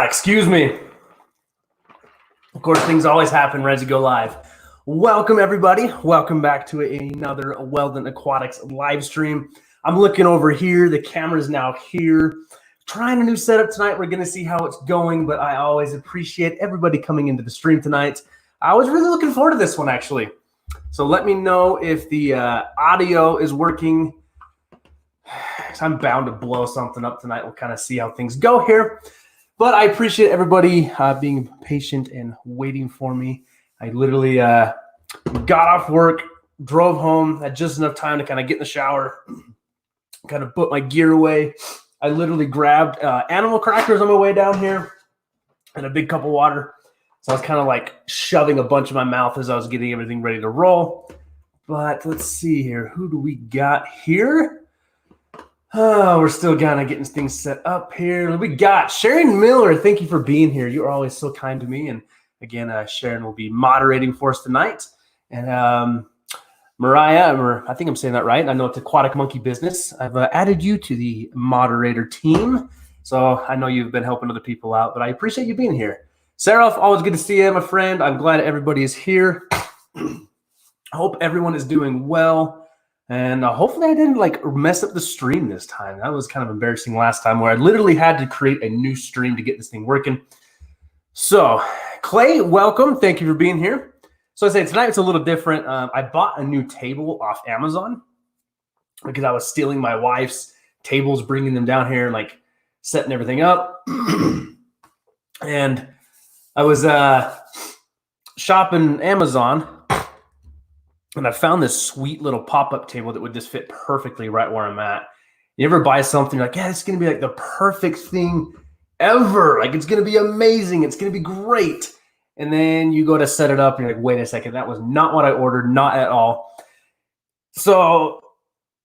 Excuse me. Of course, things always happen right as you go live. Welcome, everybody. Welcome back to another Wel-Don Aquatics live stream. I'm looking over here. The camera's now here. Trying a new setup tonight. We're going to see how it's going, but I always appreciate everybody coming into the stream tonight. I was really looking forward to this one, actually. So let me know if the audio is working. I'm bound to blow something up tonight. We'll kind of see how things go here. But I appreciate everybody being patient and waiting for me. I literally got off work, drove home, had just enough time to kind of get in the shower, kind of put my gear away. I literally grabbed animal crackers on my way down here and a big cup of water. So I was kind of like shoving a bunch in my mouth as I was getting everything ready to roll. But let's see here. Who do we got here? Oh, we're still kind of getting things set up here. We got Sharon Miller. Thank you for being here. You're always so kind to me. And again, Sharon will be moderating for us tonight. And Mariah, I think I'm saying that right. I know it's Aquatic Monkey Business. I've added you to the moderator team. So I know you've been helping other people out, but I appreciate you being here. Sarah, always good to see you, my friend. I'm glad everybody is here. I hope everyone is doing well. And hopefully I didn't like mess up the stream this time. That was kind of embarrassing last time where I literally had to create a new stream to get this thing working. So Clay, welcome. Thank you for being here. So I say tonight it's a little different. I bought a new table off Amazon because I was stealing my wife's tables, bringing them down here and like setting everything up. And I was shopping Amazon. And I found this sweet little pop-up table that would just fit perfectly right where I'm at. You ever buy something, you're like, yeah, it's going to be like the perfect thing ever. Like, it's going to be amazing. It's going to be great. And then you go to set it up, and you're like, wait a second. That was not what I ordered, not at all. So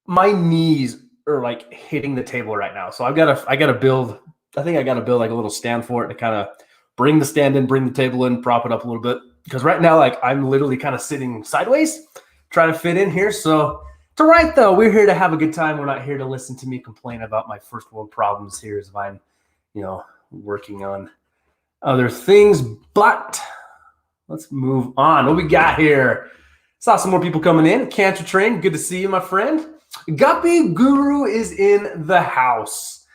my knees are like hitting the table right now. So I gotta build, I think I got to build like a little stand for it to kind of bring the stand in, bring the table in, prop it up a little bit. Because right now, like, I'm literally kind of sitting sideways, trying to fit in here. So it's all right, though. We're here to have a good time. We're not here to listen to me complain about my first world problems here as I'm, working on other things. But let's move on. What we got here? Saw some more people coming in. Cancer Train, good to see you, my friend. Guppy Guru is in the house.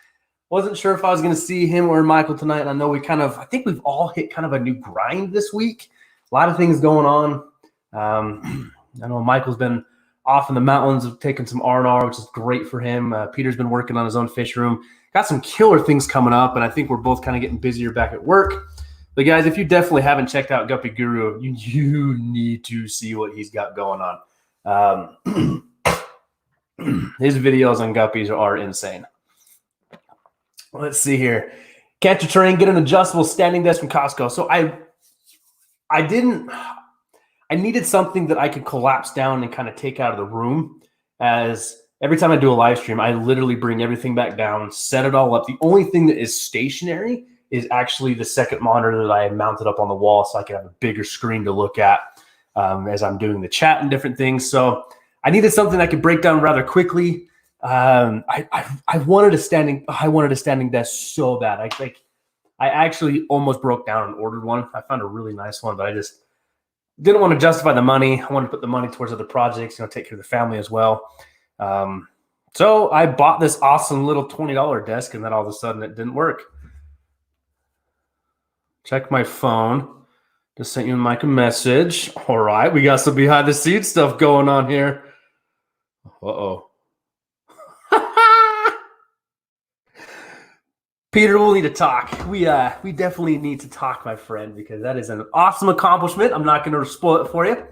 Wasn't sure if I was going to see him or Michael tonight. And I know I think we've all hit kind of a new grind this week. A lot of things going on. I know Michael's been off in the mountains taking some R&R, which is great for him. Peter's been working on his own fish room. Got some killer things coming up, and I think we're both kind of getting busier back at work. But guys, if you definitely haven't checked out Guppy Guru, you need to see what he's got going on. His videos on guppies are insane. Let's see here. Cancer Train, get an adjustable standing desk from Costco. So I needed something that I could collapse down and kind of take out of the room, as every time I do a live stream, I literally bring everything back down, set it all up. The only thing that is stationary is actually the second monitor that I mounted up on the wall so I can have a bigger screen to look at as I'm doing the chat and different things. So I needed something I could break down rather quickly. I wanted a standing desk so bad. I actually almost broke down and ordered one. I found a really nice one, but I just didn't want to justify the money. I wanted to put the money towards other projects, take care of the family as well. So I bought this awesome little $20 desk, and then all of a sudden it didn't work. Check my phone. Just sent you and Mike a message. All right, we got some behind the scenes stuff going on here. Uh-oh. Peter, we'll need to talk. We definitely need to talk, my friend, because that is an awesome accomplishment. I'm not going to spoil it for you.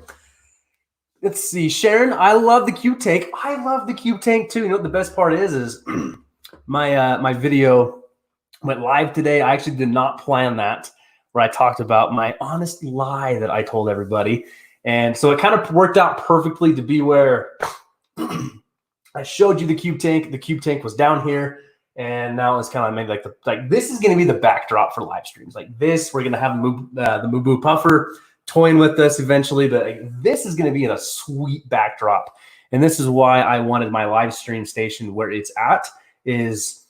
Let's see. Sharon, I love the cube tank. I love the cube tank too. You know what the best part is my video went live today. I actually did not plan that, where I talked about my honest lie that I told everybody. And so it kind of worked out perfectly to be where I showed you the cube tank. The cube tank was down here. And now it's kind of made like this is going to be the backdrop for live streams. Like this, we're going to have the Mubu Puffer toying with us eventually, but this is going to be in a sweet backdrop. And this is why I wanted my live stream station where it's at is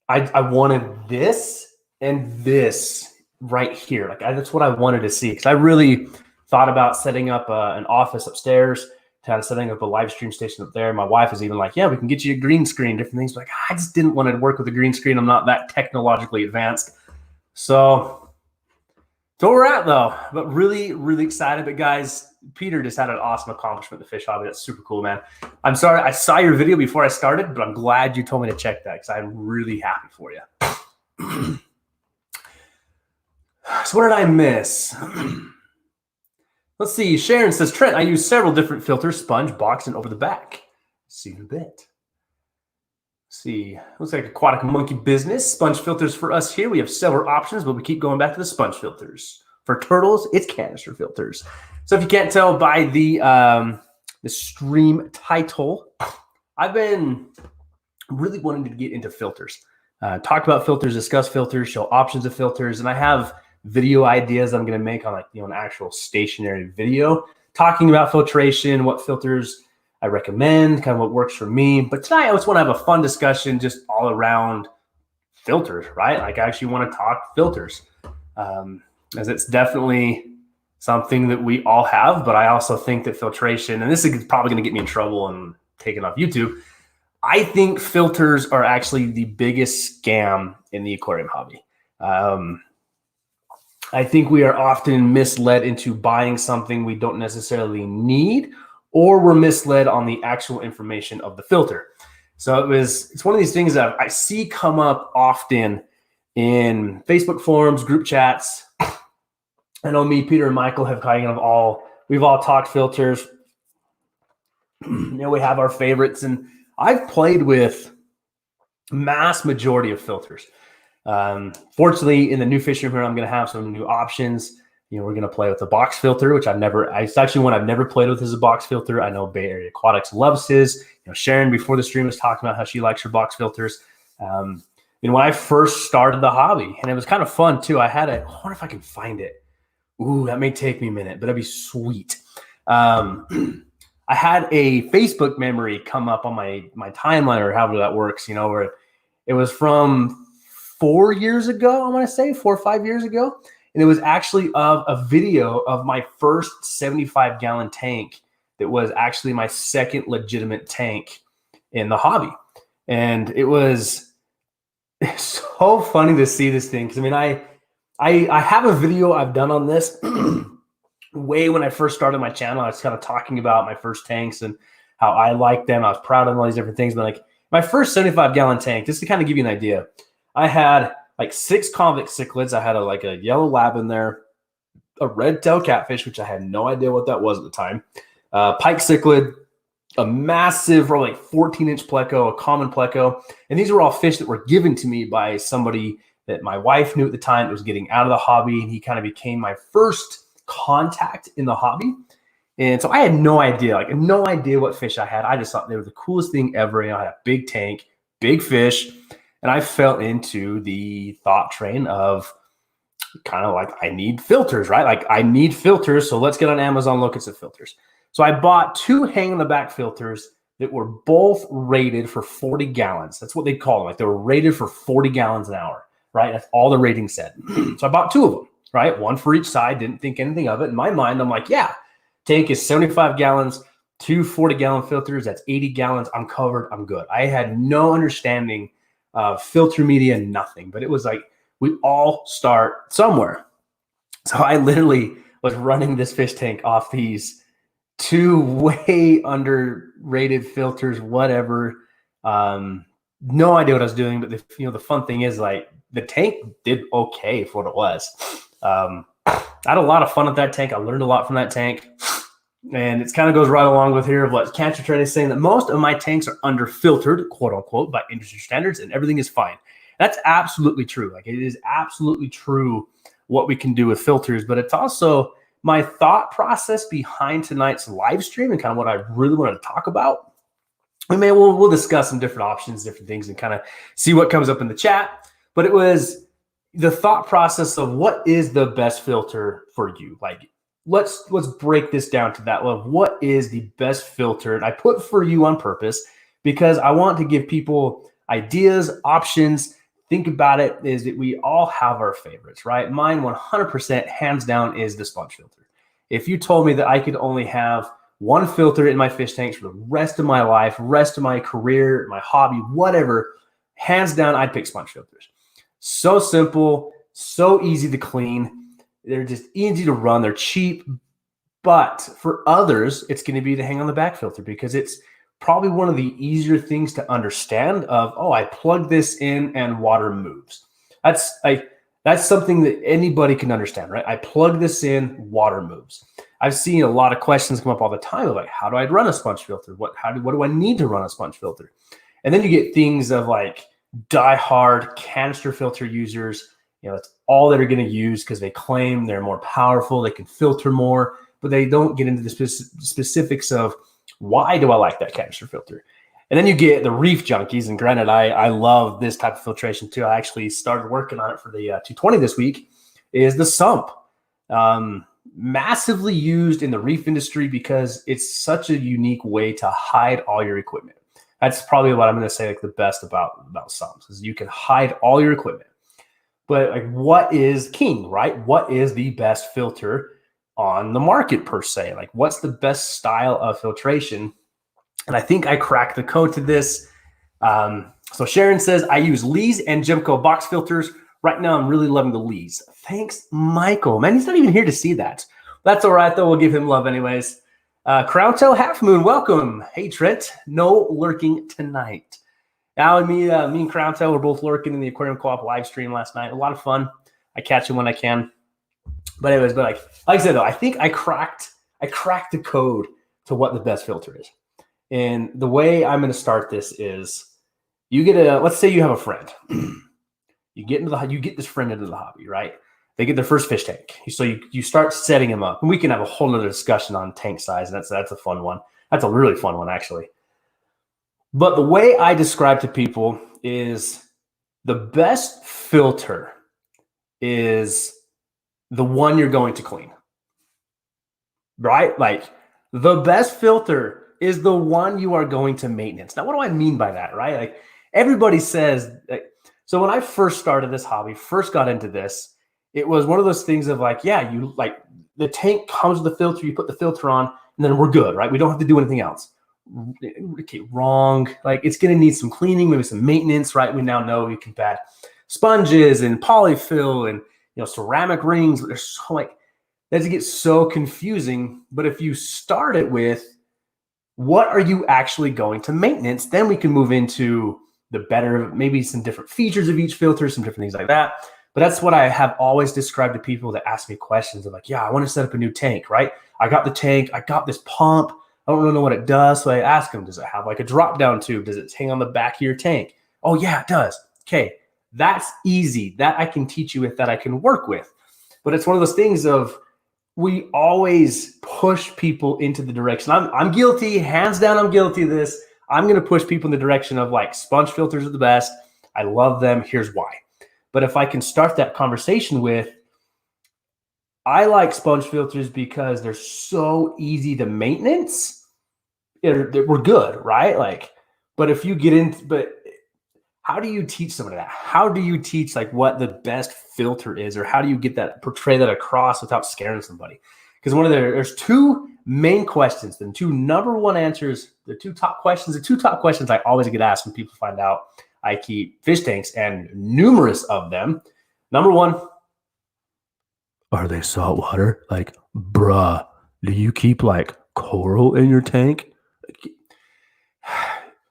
I wanted this and this right here. Like that's what I wanted to see, because I really thought about setting up an office upstairs, kind of setting up a live stream station up there. My wife is even like, yeah, we can get you a green screen, different things. But like, I just didn't want to work with a green screen. I'm not that technologically advanced. So that's where we're at, though. But really, really excited. But guys, Peter just had an awesome accomplishment in the fish hobby. That's super cool, man. I'm sorry I saw your video before I started, but I'm glad you told me to check that because I'm really happy for you. So what did I miss? Let's see. Sharon says, Trent, I use several different filters, sponge, box, and over the back. See you in a bit. Let's see. Looks like aquatic monkey business. Sponge filters for us here. We have several options, but we keep going back to the sponge filters. For turtles, it's canister filters. So if you can't tell by the stream title, I've been really wanting to get into filters. Talk about filters, discuss filters, show options of filters, and I have video ideas I'm going to make on an actual stationary video talking about filtration, what filters I recommend, kind of what works for me. But tonight I just want to have a fun discussion just all around filters, right? Like I actually want to talk filters, as it's definitely something that we all have. But I also think that filtration, and this is probably going to get me in trouble and taken off YouTube, I think filters are actually the biggest scam in the aquarium hobby. I think we are often misled into buying something we don't necessarily need, or we're misled on the actual information of the filter. So it's one of these things that I see come up often in Facebook forums, group chats. I know me, Peter, and Michael have we've all talked filters. We have our favorites, and I've played with mass majority of filters. Fortunately, in the new fish room here, I'm going to have some new options. We're going to play with the box filter, which it's actually one I've never played with, is a box filter. I know Bay Area Aquatics loves his. Sharon before the stream was talking about how she likes her box filters. And when I first started the hobby, and it was kind of fun too, I wonder if I can find it. Ooh, that may take me a minute, but that'd be sweet. I had a Facebook memory come up on my timeline, or however that works, where it was from 4 years ago, I want to say 4 or 5 years ago. And it was actually of a video of my first 75-gallon tank that was actually my second legitimate tank in the hobby. And it was so funny to see this thing. Because, I have a video I've done on this way when I first started my channel. I was kind of talking about my first tanks and how I liked them. I was proud of all these different things. But like my first 75-gallon tank, just to kind of give you an idea, I had like 6 convict cichlids. I had a yellow lab in there, a red-tailed catfish, which I had no idea what that was at the time, pike cichlid, a massive, or like 14-inch pleco, a common pleco. And these were all fish that were given to me by somebody that my wife knew at the time that was getting out of the hobby. And he kind of became my first contact in the hobby. And so I had no idea, what fish I had. I just thought they were the coolest thing ever. I had a big tank, big fish. And I fell into the thought train of kind of like, I need filters, right? Like I need filters. So let's get on Amazon, look at some filters. So I bought 2 hang on the back filters that were both rated for 40 gallons. That's what they call them. Like they were rated for 40 gallons an hour, right? That's all the rating said. So I bought 2 of them, right? 1 for each side. Didn't think anything of it. In my mind, I'm like, yeah, tank is 75 gallons, 2 40-gallon filters. That's 80 gallons. I'm covered. I'm good. I had no understanding filter media, nothing. But it was like, we all start somewhere. So I literally was running this fish tank off these 2 way underrated filters, whatever. No idea what I was doing, but the fun thing is, like, the tank did okay for what it was. I had a lot of fun with that tank. I learned a lot from that tank. And it kind of goes right along with here of what Cancer Trend is saying, that most of my tanks are under-filtered, quote-unquote, by industry standards, and everything is fine. That's absolutely true. Like, it is absolutely true what we can do with filters, but it's also my thought process behind tonight's live stream and kind of what I really wanted to talk about. We'll discuss some different options, different things, and kind of see what comes up in the chat. But it was the thought process of what is the best filter for you? Like, let's break this down to that level. What is the best filter? And I put for you on purpose because I want to give people ideas, options. Think about it, is that we all have our favorites, right? Mine 100% hands down is the sponge filter. If you told me that I could only have one filter in my fish tanks for the rest of my life, rest of my career, my hobby, whatever, hands down, I'd pick sponge filters. So simple, so easy to clean. They're just easy to run. They're cheap. But for others, it's going to be the hang on the back filter because it's probably one of the easier things to understand of, oh, I plug this in and water moves. That's something that anybody can understand, right? I plug this in, water moves. I've seen a lot of questions come up all the time of like, how do I run a sponge filter? What do I need to run a sponge filter? And then you get things of like die-hard canister filter users. That's all they're going to use because they claim they're more powerful, they can filter more, but they don't get into the specifics of why do I like that canister filter? And then you get the reef junkies, and granted, I love this type of filtration too. I actually started working on it for the 220 this week, is the sump. Massively used in the reef industry because it's such a unique way to hide all your equipment. That's probably what I'm going to say like the best about sumps is you can hide all your equipment. But like, what is king, right? What is the best filter on the market per se? Like, what's the best style of filtration? And I think I cracked the code to this. So Sharon says, I use Lee's and Gemco box filters. Right now, I'm really loving the Lee's. Thanks, Michael. Man, he's not even here to see that. That's all right, though. We'll give him love anyways. Crown Toe Half Moon, welcome. Hey, Trent. No lurking tonight. Now, me and Crown Toe were both lurking in the Aquarium Co-op live stream last night. A lot of fun. I catch him when I can. But anyways, like I said, though, I think I cracked the code to what the best filter is. And the way I'm going to start this is you get let's say you have a friend. You get this friend into the hobby, right? They get their first fish tank. So you start setting them up. And we can have a whole other discussion on tank size. And that's a fun one. That's a really fun one, actually. But the way I describe to people is the best filter is the one you're going to clean, right? Like the best filter is the one you are going to maintenance. Now, what do I mean by that, right? Like everybody says, so when I first started this hobby, first got into this, it was one of those things of like, yeah, you like the tank comes with the filter, you put the filter on, and then we're good, right? We don't have to do anything else. Okay, wrong. Like it's going to need some cleaning, maybe some maintenance, right? We now know you can add sponges and polyfill and ceramic rings. But there's so like that gets so confusing. But if you start it with what are you actually going to maintenance, then we can move into the better, maybe some different features of each filter, some different things like that. But that's what I have always described to people that ask me questions of like, yeah, I want to set up a new tank, right? I got the tank, I got this pump. I don't really know what it does. So I ask them, does it have like a drop down tube? Does it hang on the back of your tank? Oh yeah, it does. Okay. That's easy. That I can teach you with, that I can work with. But it's one of those things of we always push people into the direction. I'm guilty, hands down, I'm guilty of this. I'm going to push people in the direction of like sponge filters are the best. I love them. Here's why. But if I can start that conversation with, I like sponge filters because they're so easy to maintenance. We're good, right? Like, but if you get into, but how do you teach somebody that? How do you teach like what the best filter is, or how do you get that, portray that across without scaring somebody? Because there's two main questions, the two number one answers, the two top questions I always get asked when people find out I keep fish tanks, and numerous of them. Number one, are they saltwater? Like, bruh, do you keep like coral in your tank?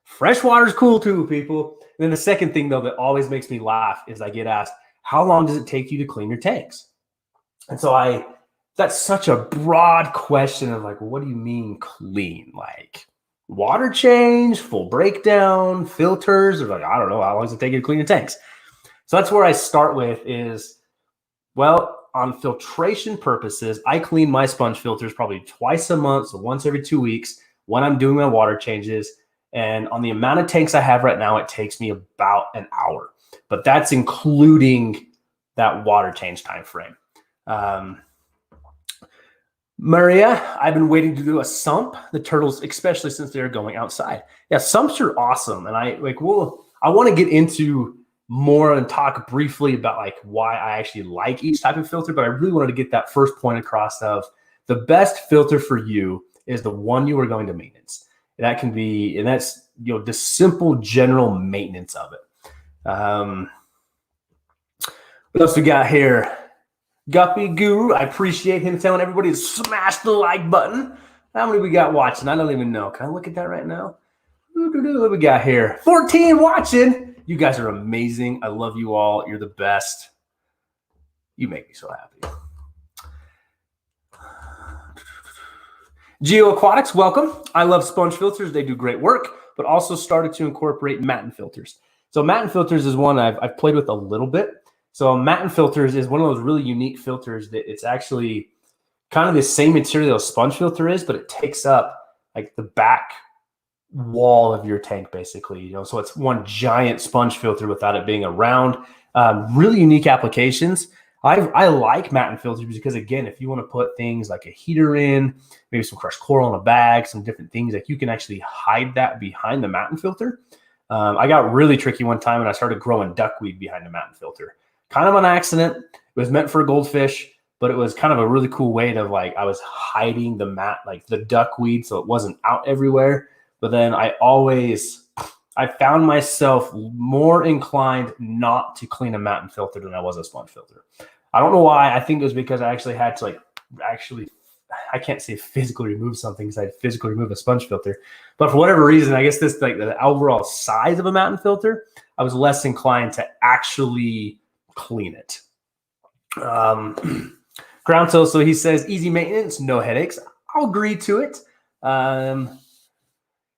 Freshwater is cool too, people. And then the second thing, though, that always makes me laugh is I get asked, how long does it take you to clean your tanks? And so that's such a broad question of like, what do you mean clean? Like water change, full breakdown, filters, or like, I don't know, how long does it take you to clean your tanks? So that's where I start with is, well, on filtration purposes, I clean my sponge filters probably twice a month, so once every 2 weeks when I'm doing my water changes. And on the amount of tanks I have right now, it takes me about an hour. But that's including that water change time frame. Maria, I've been waiting to do a sump. The turtles, especially since they're going outside. Yeah, sumps are awesome. And I want to get into more and talk briefly about like why I actually like each type of filter, but I really wanted to get that first point across of the best filter for you is the one you are going to maintenance. That can be, and that's, the simple general maintenance of it. What else we got here? Guppy Guru, I appreciate him telling everybody to smash the like button. How many we got watching? I don't even know. Can I look at that right now? What we got here? 14 watching. You guys are amazing. I love you all. You're the best. You make me so happy. Geo Aquatics, welcome. I love sponge filters. They do great work, but also started to incorporate Matan Filters. So Matan Filters is one I've played with a little bit. So Matan Filters is one of those really unique filters that it's actually kind of the same material a sponge filter is, but it takes up like the back wall of your tank, basically. So it's one giant sponge filter without it being a round. Really unique applications. I like Matan Filters because, again, if you want to put things like a heater in, maybe some crushed coral in a bag, some different things, like you can actually hide that behind the Matan Filter. I got really tricky one time and I started growing duckweed behind the Matan Filter. Kind of an accident. It was meant for goldfish, but it was kind of a really cool way to, like, I was hiding the duckweed so it wasn't out everywhere. But then I found myself more inclined not to clean a Matan Filter than I was a sponge filter. I don't know why. I think it was because I actually had to I can't say physically remove something because I physically remove a sponge filter. But for whatever reason, I guess this, like, the overall size of a Matan Filter, I was less inclined to actually clean it. Ground Till, so he says, easy maintenance, no headaches. I'll agree to it.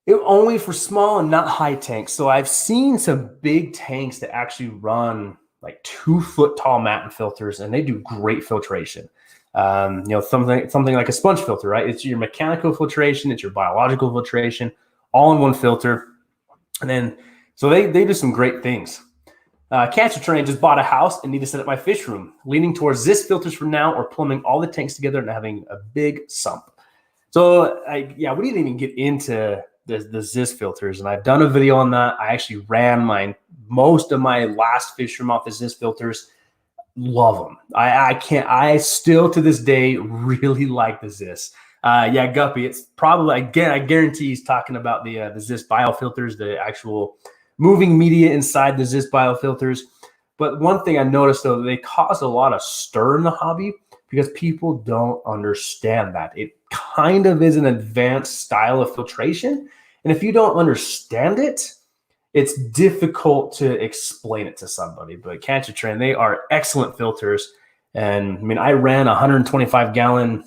It only for small and not high tanks. So I've seen some big tanks that actually run like 2 foot tall Matan filters, and they do great filtration. Something like a sponge filter, right? It's your mechanical filtration, it's your biological filtration, all in one filter. And then, so they do some great things. Cancer Train just bought a house and need to set up my fish room. Leaning towards Zis filters for now, or plumbing all the tanks together and having a big sump. So we didn't even get into the Zis filters, and I've done a video on that. I actually ran most of my last fish room off the Zis filters. Love them. I still to this day really like the Zis. Guppy, it's probably, again, I guarantee he's talking about the Zis biofilters, the actual moving media inside the Zis biofilters. But one thing I noticed, though, they cause a lot of stir in the hobby because people don't understand that. It kind of is an advanced style of filtration. And if you don't understand it, it's difficult to explain it to somebody. But Cancer Train, they are excellent filters. And I mean, I ran a 125-gallon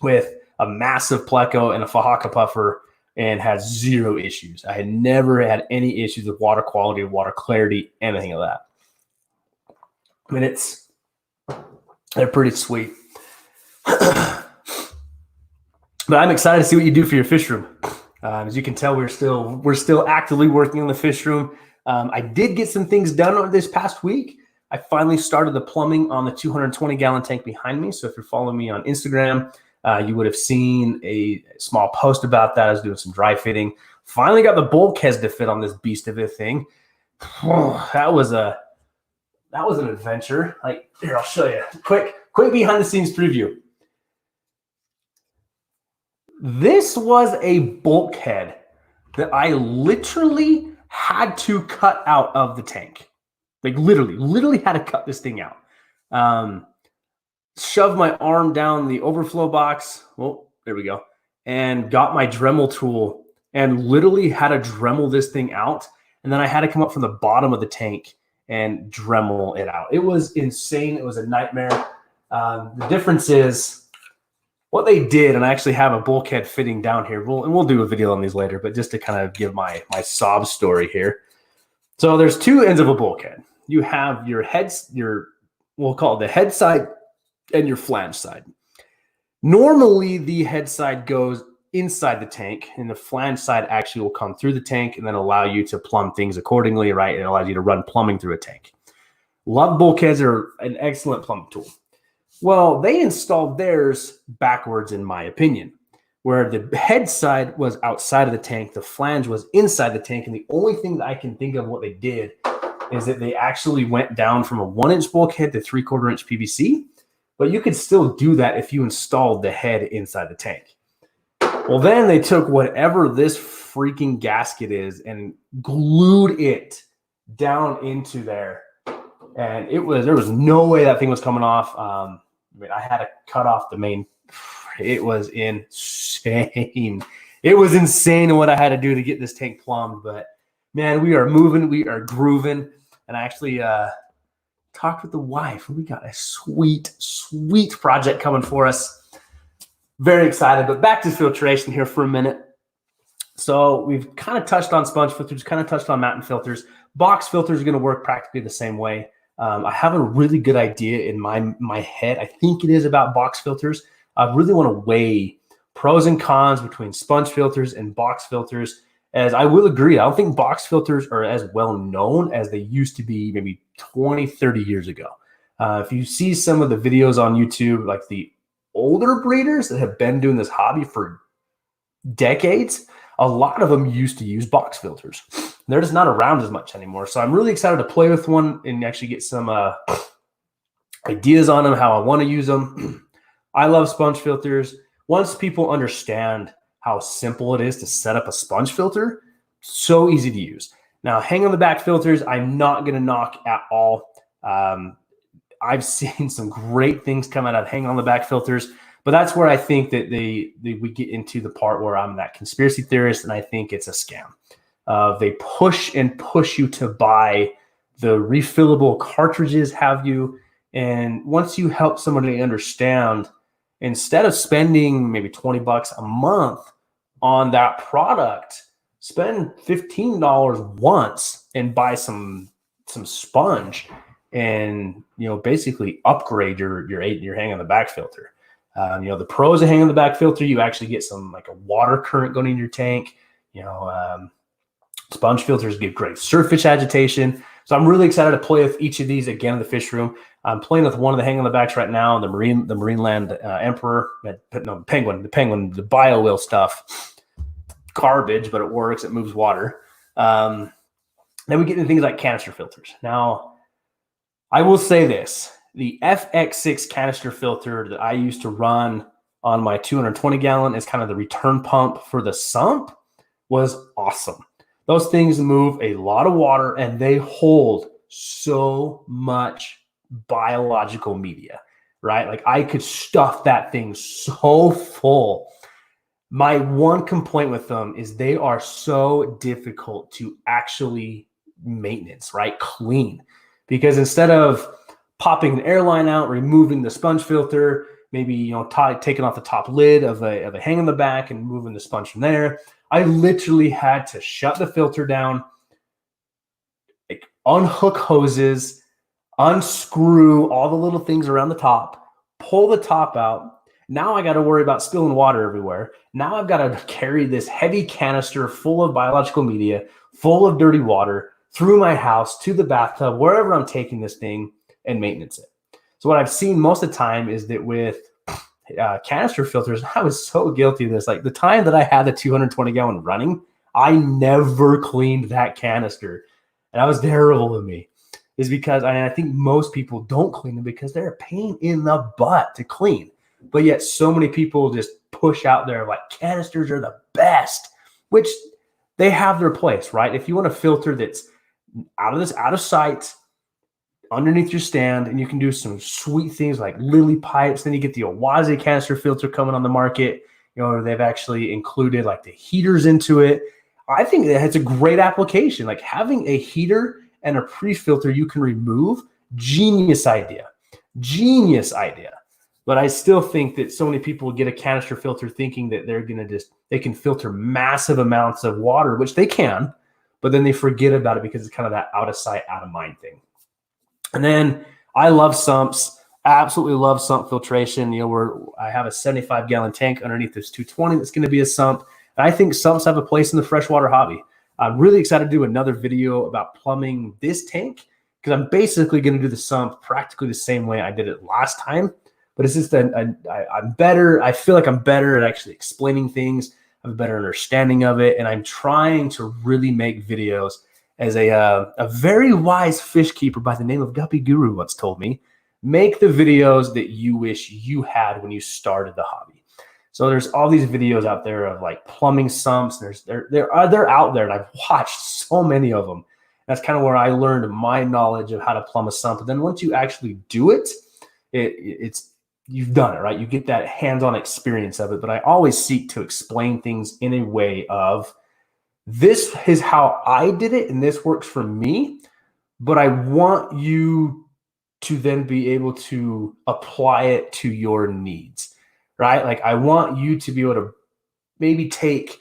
with a massive pleco and a Fahaka puffer and had zero issues. I had never had any issues with water quality, water clarity, anything of that. I mean, they're pretty sweet. But I'm excited to see what you do for your fish room. As you can tell, we're still actively working on the fish room. I did get some things done over this past week. I finally started the plumbing on the 220-gallon tank behind me. So if you're following me on Instagram, you would have seen a small post about that. I was doing some dry fitting. Finally got the bulkheads to fit on this beast of a thing. That was an adventure. Like, here, I'll show you. Quick behind the scenes preview. This was a bulkhead that I literally had to cut out of the tank. Like, literally had to cut this thing out. Shoved my arm down the overflow box. Well, there we go. And got my Dremel tool and literally had to Dremel this thing out. And then I had to come up from the bottom of the tank and Dremel it out. It was insane. It was a nightmare. The difference is what they did, and I actually have a bulkhead fitting down here. We'll do a video on these later, but just to kind of give my sob story here. So there's 2 ends of a bulkhead. You have we'll call it the head side and your flange side. Normally, the head side goes inside the tank, and the flange side actually will come through the tank and then allow you to plumb things accordingly, right? It allows you to run plumbing through a tank. Love bulkheads are an excellent plumbing tool. Well, they installed theirs backwards, in my opinion, where the head side was outside of the tank, the flange was inside the tank, and the only thing that I can think of what they did is that they actually went down from a 1-inch bulkhead to 3/4 inch PVC, but you could still do that if you installed the head inside the tank. Well, then they took whatever this freaking gasket is and glued it down into there, and there was no way that thing was coming off. I mean, I had to cut off the main. It was insane. It was insane what I had to do to get this tank plumbed. But man, we are moving, we are grooving, and I actually talked with the wife. We got a sweet, sweet project coming for us. Very excited. But back to filtration here for a minute. So we've kind of touched on sponge filters, kind of touched on Matan filters. Box filters are going to work practically the same way. I have a really good idea in my head. I think it is about box filters. I really want to weigh pros and cons between sponge filters and box filters, as I will agree. I don't think box filters are as well known as they used to be maybe 20, 30 years ago. If you see some of the videos on YouTube, like the older breeders that have been doing this hobby for decades, a lot of them used to use box filters. They're just not around as much anymore. So I'm really excited to play with one and actually get some ideas on them, how I want to use them. I love sponge filters. Once people understand how simple it is to set up a sponge filter, so easy to use. Now, hang on the back filters, I'm not going to knock at all. I've seen some great things come out of hang on the back filters, but that's where I think that we get into the part where I'm that conspiracy theorist, and I think it's a scam. They push you to buy the refillable cartridges, and once you help somebody understand, instead of spending maybe $20 a month on that product, spend $15 once and buy some sponge, and basically upgrade your hang on the back filter. The pros of hang on the back filter, you actually get some like a water current going in your tank. Sponge filters give great surface agitation. So I'm really excited to play with each of these again in the fish room. I'm playing with one of the hang on the backs right now, the Marineland Emperor, the penguin, the bio whale stuff. Garbage, but it works. It moves water. Then we get into things like canister filters. Now, I will say this. The FX6 canister filter that I used to run on my 220 gallon is kind of the return pump for the sump, was awesome. Those things move a lot of water and they hold so much biological media, right? Like I could stuff that thing so full. My one complaint with them is they are so difficult to actually maintenance, right? Clean. Because instead of popping the airline out, removing the sponge filter, maybe taking off the top lid of a hang on the back and moving the sponge from there, I literally had to shut the filter down, like unhook hoses, unscrew all the little things around the top, pull the top out. Now I got to worry about spilling water everywhere. Now I've got to carry this heavy canister full of biological media, full of dirty water through my house to the bathtub, wherever I'm taking this thing, and maintenance it. So what I've seen most of the time is that with canister filters, I was so guilty of this. Like the time that I had the 220 gallon running, I never cleaned that canister. And that was terrible to me. Is because I think most people don't clean them because they're a pain in the butt to clean. But yet so many people just push out there like canisters are the best, which they have their place, right? If you want a filter that's out of sight, underneath your stand, and you can do some sweet things like lily pipes. Then you get the Owaze canister filter coming on the market. They've actually included like the heaters into it. I think that it's a great application. Like having a heater and a pre-filter you can remove, genius idea. But I still think that so many people get a canister filter thinking that they can filter massive amounts of water, which they can, but then they forget about it because it's kind of that out of sight, out of mind thing. And then I love sumps, absolutely love sump filtration. I have a 75 gallon tank underneath this 220 that's going to be a sump. And I think sumps have a place in the freshwater hobby. I'm really excited to do another video about plumbing this tank because I'm basically going to do the sump practically the same way I did it last time, but it's just that I'm better. I feel like I'm better at actually explaining things. I have a better understanding of it, and I'm trying to really make videos. As a very wise fish keeper by the name of Guppy Guru once told me, make the videos that you wish you had when you started the hobby. So there's all these videos out there of like plumbing sumps. They're out there, and I've watched so many of them. That's kind of where I learned my knowledge of how to plumb a sump. But then once you actually do it, it's you've done it, right? You get that hands-on experience of it. But I always seek to explain things in a way of, this is how I did it, and this works for me. But I want you to then be able to apply it to your needs, right? Like I want you to be able to maybe take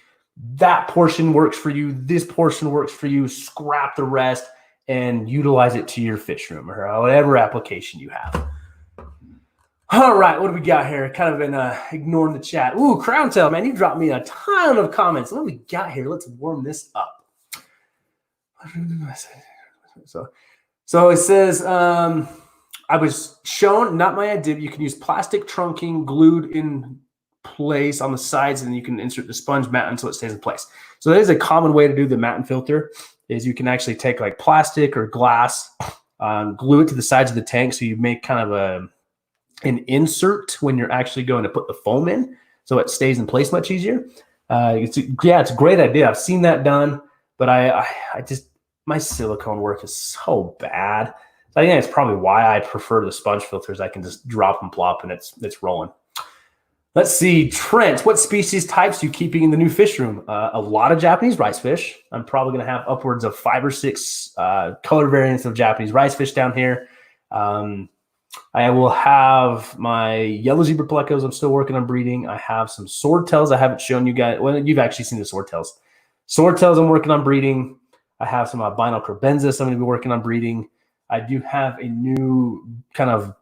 that portion works for you, this portion works for you, scrap the rest and utilize it to your fish room or whatever application you have. All right, what do we got here? Kind of been ignoring the chat. Ooh, Crown Tail, man, you dropped me a ton of comments. What do we got here? Let's warm this up. So it says, I was shown, not my idea, you can use plastic trunking glued in place on the sides, and you can insert the sponge mat until it stays in place. So that is a common way to do the Matan filter, is you can actually take like plastic or glass, glue it to the sides of the tank, so you make kind of an insert when you're actually going to put the foam in, so it stays in place much easier. It's a great idea. I've seen that done, but I just, my silicone work is so bad. So I think that's probably why I prefer the sponge filters. I can just drop and plop and it's rolling. Let's see, Trent, what species types are you keeping in the new fish room? A lot of Japanese rice fish. I'm probably going to have upwards of 5 or 6 color variants of Japanese rice fish down here. I will have my yellow zebra plecos I'm still working on breeding. I have some swordtails I haven't shown you guys. Well, you've actually seen the swordtails. Swordtails I'm working on breeding. I have some albino crebensis I'm going to be working on breeding. I do have a new kind of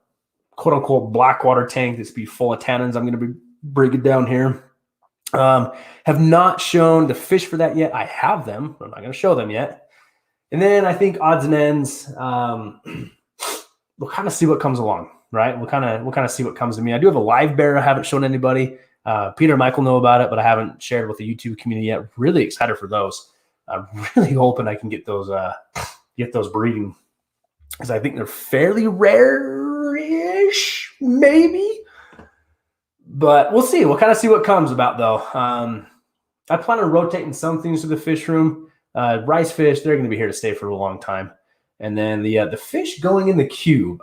quote-unquote blackwater tank that's be full of tannins. I'm going to be bringing down here. Have not shown the fish for that yet. I have them, but I'm not going to show them yet. And then I think odds and ends, we'll kind of see what comes along, right? We'll kind of see what comes to me. I do have a live bear I haven't shown anybody. Peter and Michael know about it, but I haven't shared with the YouTube community yet. Really excited for those. I'm really hoping I can get those breeding, because I think they're fairly rare-ish, maybe. But we'll see. We'll kind of see what comes about, though. I plan on rotating some things to the fish room. Rice fish, they're going to be here to stay for a long time. And then the fish going in the cube.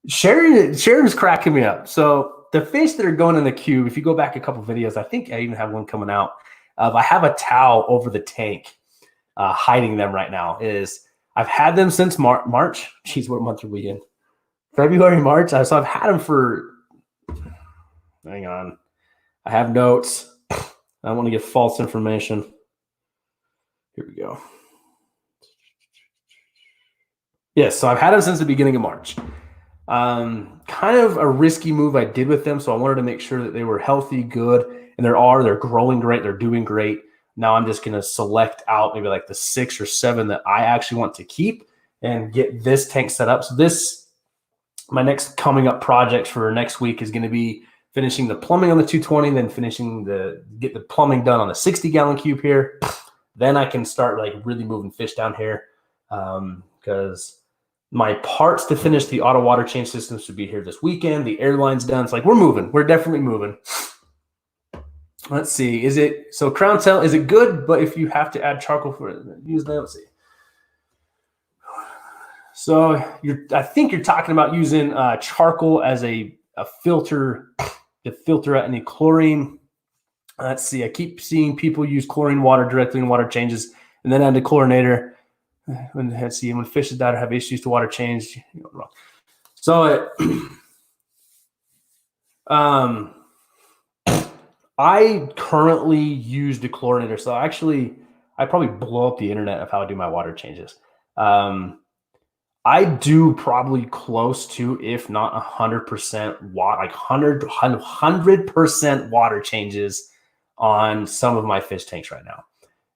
Sharon's cracking me up. So the fish that are going in the cube, if you go back a couple videos, I think I even have one coming out. I have a towel over the tank hiding them right now. I've had them since March. Jeez, what month are we in? February, March. So I've had them for, hang on. I have notes. I don't want to give false information. Here we go. Yes, so I've had them since the beginning of March. Kind of a risky move I did with them, so I wanted to make sure that they were healthy, good, and they're growing great, they're doing great. Now I'm just going to select out maybe like the 6 or 7 that I actually want to keep and get this tank set up. So my next coming up project for next week is going to be finishing the plumbing on the 220, then get the plumbing done on a 60-gallon cube here. Then I can start like really moving fish down here, because my parts to finish the auto water change system should be here this weekend. The airline's done. It's like we're moving. We're definitely moving. Let's see. Crown Tail, is it good? But if you have to add charcoal for it, use that. Let's see. So I think you're talking about using charcoal as a filter to filter out any chlorine. Let's see. I keep seeing people use chlorine water directly in water changes and then add the chlorinator. When fish that have issues to water change. So I currently use the chlorinator. So actually, I probably blow up the internet of how I do my water changes. I do probably close to, if not 100% water, like 100% water changes on some of my fish tanks right now.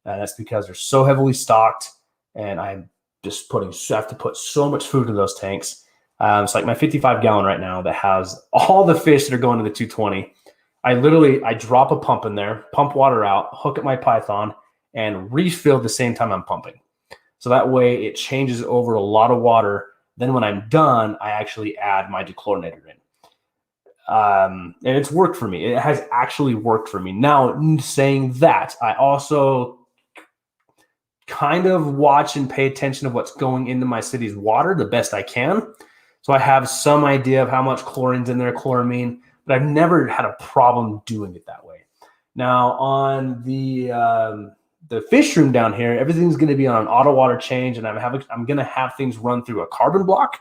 That's because they're so heavily stocked, and I'm just have to put so much food in those tanks. It's like my 55-gallon right now that has all the fish that are going to the 220. I drop a pump in there, pump water out, hook up my Python, and refill the same time I'm pumping. So that way it changes over a lot of water. Then when I'm done, I actually add my dechlorinator in. And it's worked for me. It has actually worked for me. Now, saying that, I also kind of watch and pay attention to what's going into my city's water the best I can. So I have some idea of how much chlorine's in there, chloramine, but I've never had a problem doing it that way. Now, on the fish room down here, everything's going to be on an auto water change, and I'm going to have things run through a carbon block.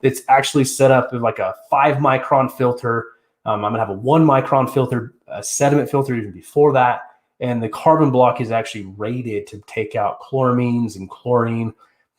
It's actually set up with like a 5-micron filter. I'm going to have a 1-micron filter, a sediment filter even before that. And the carbon block is actually rated to take out chloramines and chlorine.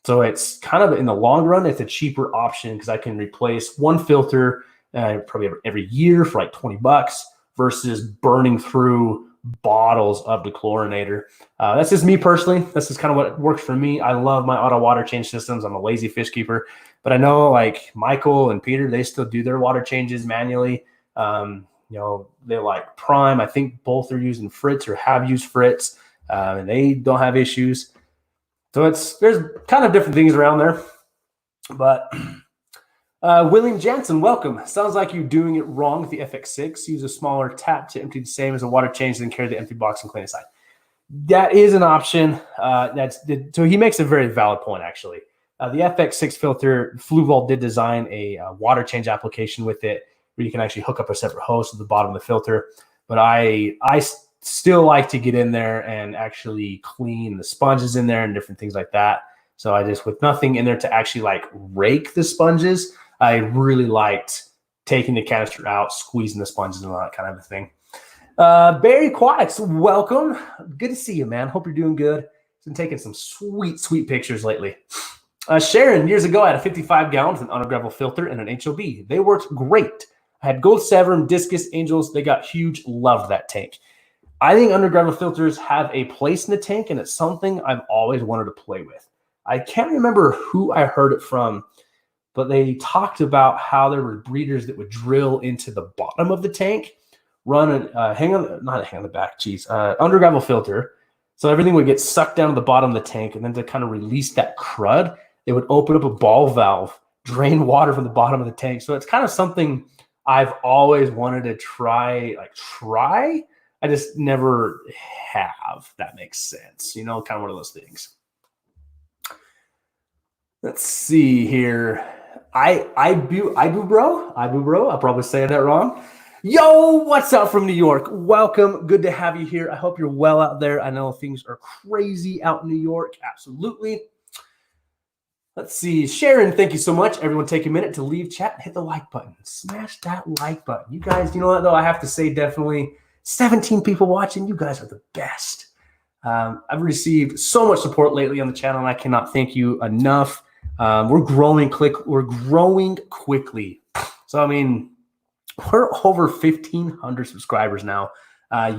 So it's kind of, in the long run, it's a cheaper option because I can replace one filter probably every year for like $20 versus burning through bottles of the chlorinator. That's just me personally. This is kind of what works for me. I love my auto water change systems. I'm a lazy fish keeper, but I know like Michael and Peter, they still do their water changes manually. They like Prime. I think both are using Fritz or have used Fritz, and they don't have issues. So there's kind of different things around there. But William Jansen, welcome. Sounds like you're doing it wrong with the FX6. Use a smaller tap to empty the same as a water change, then carry the empty box and clean aside. That is an option. So he makes a very valid point, actually. The FX6 filter, Fluval did design a water change application with it where you can actually hook up a separate hose to the bottom of the filter. But I still like to get in there and actually clean the sponges in there and different things like that. So I just, with nothing in there to actually like rake the sponges, I really liked taking the canister out, squeezing the sponges and all that kind of a thing. Barry Aquatics, welcome. Good to see you, man. Hope you're doing good. Been taking some sweet, sweet pictures lately. Sharon, years ago, I had a 55 gallons, an undergravel filter, and an HOB. They worked great. I had Gold Severn, Discus, Angels. They got huge. Loved that tank. I think undergravel filters have a place in the tank, and it's something I've always wanted to play with. I can't remember who I heard it from, but they talked about how there were breeders that would drill into the bottom of the tank, run undergravel filter. So everything would get sucked down to the bottom of the tank, and then to kind of release that crud, they would open up a ball valve, drain water from the bottom of the tank. So it's kind of something I've always wanted to try. I just never have. That makes sense. Kind of one of those things. Let's see here. Ibubro. I'm probably saying that wrong. Yo, what's up from New York? Welcome. Good to have you here. I hope you're well out there. I know things are crazy out in New York. Absolutely. Let's see. Sharon, thank you so much. Everyone take a minute to leave chat and hit the like button. Smash that like button. You guys, you know what, though? I have to say, definitely 17 people watching. You guys are the best. I've received so much support lately on the channel, and I cannot thank you enough. We're growing quickly. So, I mean, we're over 1,500 subscribers now.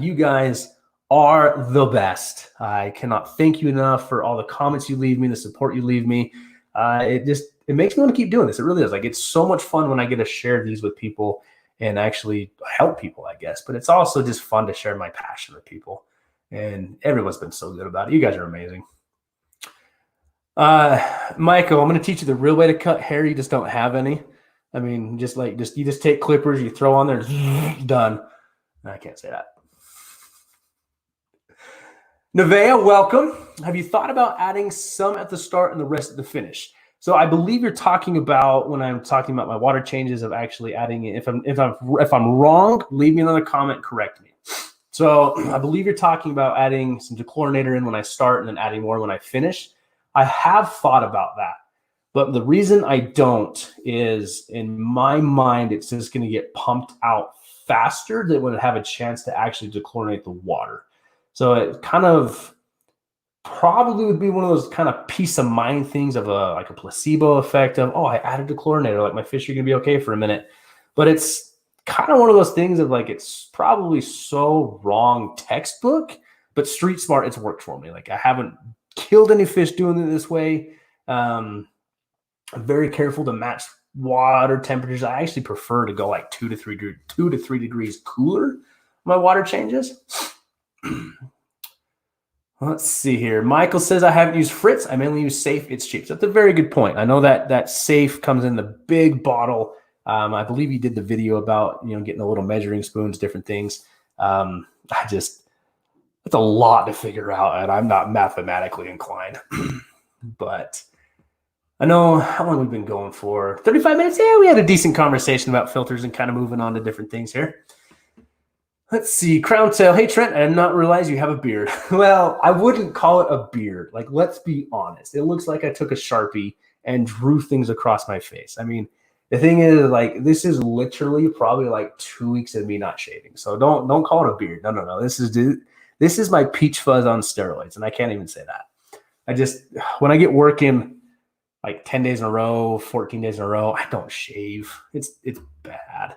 You guys are the best. I cannot thank you enough for all the comments you leave me, the support you leave me. It makes me want to keep doing this. It really does. Like, it's so much fun when I get to share these with people and actually help people, I guess. But it's also just fun to share my passion with people. And everyone's been so good about it. You guys are amazing. Michael, I'm going to teach you the real way to cut hair. You just don't have any. I mean, you just take clippers, you throw on there, done. I can't say that. Nevea, welcome. Have you thought about adding some at the start and the rest at the finish? So I believe you're talking about, when I'm talking about my water changes, of actually adding it. If I'm wrong, leave me another comment, correct me. So I believe you're talking about adding some dechlorinator in when I start and then adding more when I finish. I have thought about that. But the reason I don't is, in my mind, it's just going to get pumped out faster than it would have a chance to actually dechlorinate the water. So it kind of probably would be one of those kind of peace of mind things of a placebo effect of, oh, I added dechlorinator, like my fish are going to be okay for a minute. But it's kind of one of those things of like, it's probably so wrong textbook, but street smart, it's worked for me. Like, I haven't killed any fish doing it this way. I'm very careful to match water temperatures, I actually prefer to go like 2 to 3 degrees cooler. My water changes. Let's see here. Michael says, I haven't used Fritz. I mainly use Safe. It's cheap. So that's a very good point. I know that Safe comes in the big bottle. I believe you did the video about, getting the little measuring spoons, different things. It's a lot to figure out, and I'm not mathematically inclined. But I know how long we've been going for. 35 minutes? Yeah, we had a decent conversation about filters and kind of moving on to different things here. Let's see. Crown Tail. Hey, Trent, I did not realize you have a beard. Well, I wouldn't call it a beard. Like, let's be honest. It looks like I took a Sharpie and drew things across my face. I mean, the thing is, like, this is literally probably like 2 weeks of me not shaving. So don't call it a beard. No. This is my peach fuzz on steroids, and I can't even say that. When I get working like 10 days in a row, 14 days in a row, I don't shave. It's bad.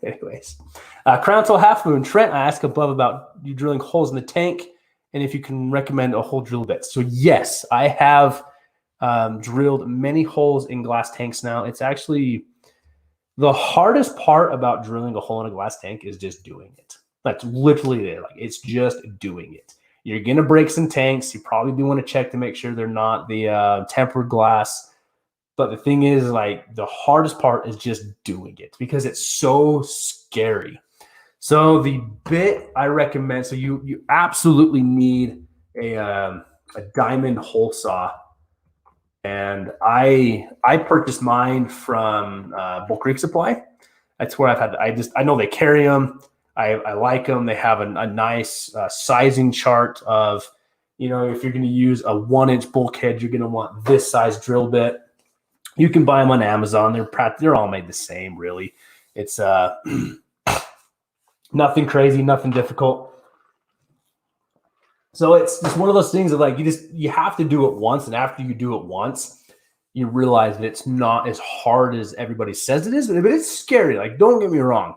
Anyways, Crown Tail Half Moon. Trent, I asked above about you drilling holes in the tank and if you can recommend a hole drill bit. So yes, I have drilled many holes in glass tanks now. It's actually the hardest part about drilling a hole in a glass tank is just doing it. That's literally it. Like, it's just doing it. You're going to break some tanks. You probably do want to check to make sure they're not the tempered glass. But the thing is, like, the hardest part is just doing it because it's so scary. So the bit I recommend, so you absolutely need a diamond hole saw. And I purchased mine from Bull Creek Supply. That's where I know they carry them. I like them. They have a nice sizing chart of, if you're going to use a 1-inch bulkhead, you're going to want this size drill bit. You can buy them on Amazon. They're all made the same, really. It's nothing crazy, nothing difficult. So it's just one of those things that, like, you have to do it once, and after you do it once, you realize that it's not as hard as everybody says it is, but it's scary. Like, don't get me wrong.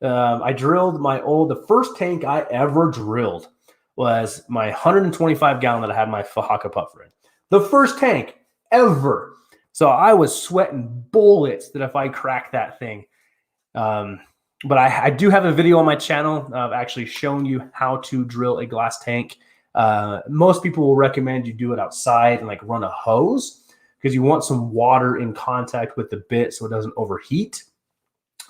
I drilled the first tank I ever drilled was my 125 gallon that I had my Fahaka puffer in. The first tank ever. So I was sweating bullets that if I cracked that thing. But I do have a video on my channel of actually showing you how to drill a glass tank. Most people will recommend you do it outside and, like, run a hose because you want some water in contact with the bit so it doesn't overheat.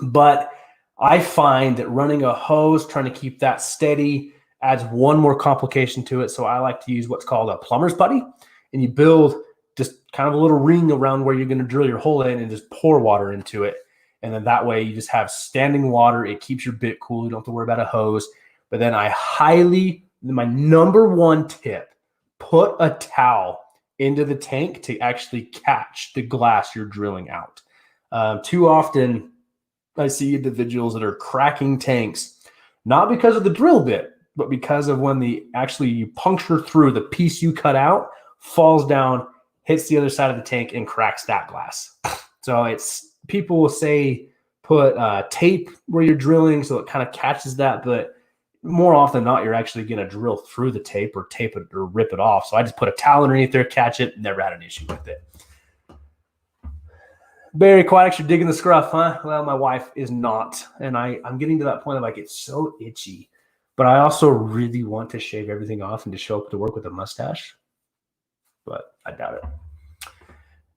But I find that running a hose, trying to keep that steady, adds one more complication to it. So I like to use what's called a plumber's putty, and you build just kind of a little ring around where you're going to drill your hole in and just pour water into it. And then that way you just have standing water. It keeps your bit cool. You don't have to worry about a hose. But then my number one tip, put a towel into the tank to actually catch the glass you're drilling out. Too often I see individuals that are cracking tanks, not because of the drill bit, but because of when you puncture through, the piece you cut out falls down, hits the other side of the tank, and cracks that glass. So people will say put tape where you're drilling so it kind of catches that, but more often than not, you're actually going to drill through the tape or tape it or rip it off. So I just put a towel underneath there, catch it, never had an issue with it. Barry Aquatics, you're digging the scruff, huh? Well, my wife is not, and I'm getting to that point of, like, it's so itchy. But I also really want to shave everything off and to show up to work with a mustache. But I doubt it.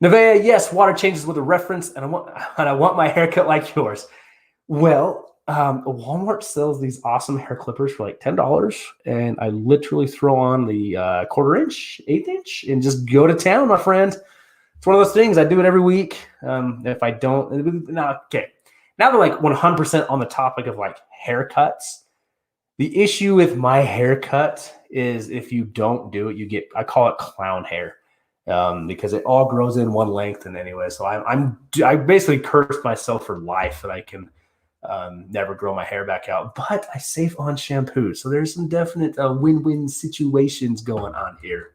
Nevea, yes, water changes with a reference, and I want my haircut like yours. Well, Walmart sells these awesome hair clippers for like $10, and I literally throw on the 1/4 inch, 1/8 inch, and just go to town, my friend. It's one of those things. I do it every week. If I don't, now they're like 100% on the topic of, like, haircuts. The issue with my haircut is if you don't do it, I call it clown hair. Because it all grows in one length. And anyway, so I basically cursed myself for life that I can never grow my hair back out. But I save on shampoo, so there's some definite win-win situations going on here.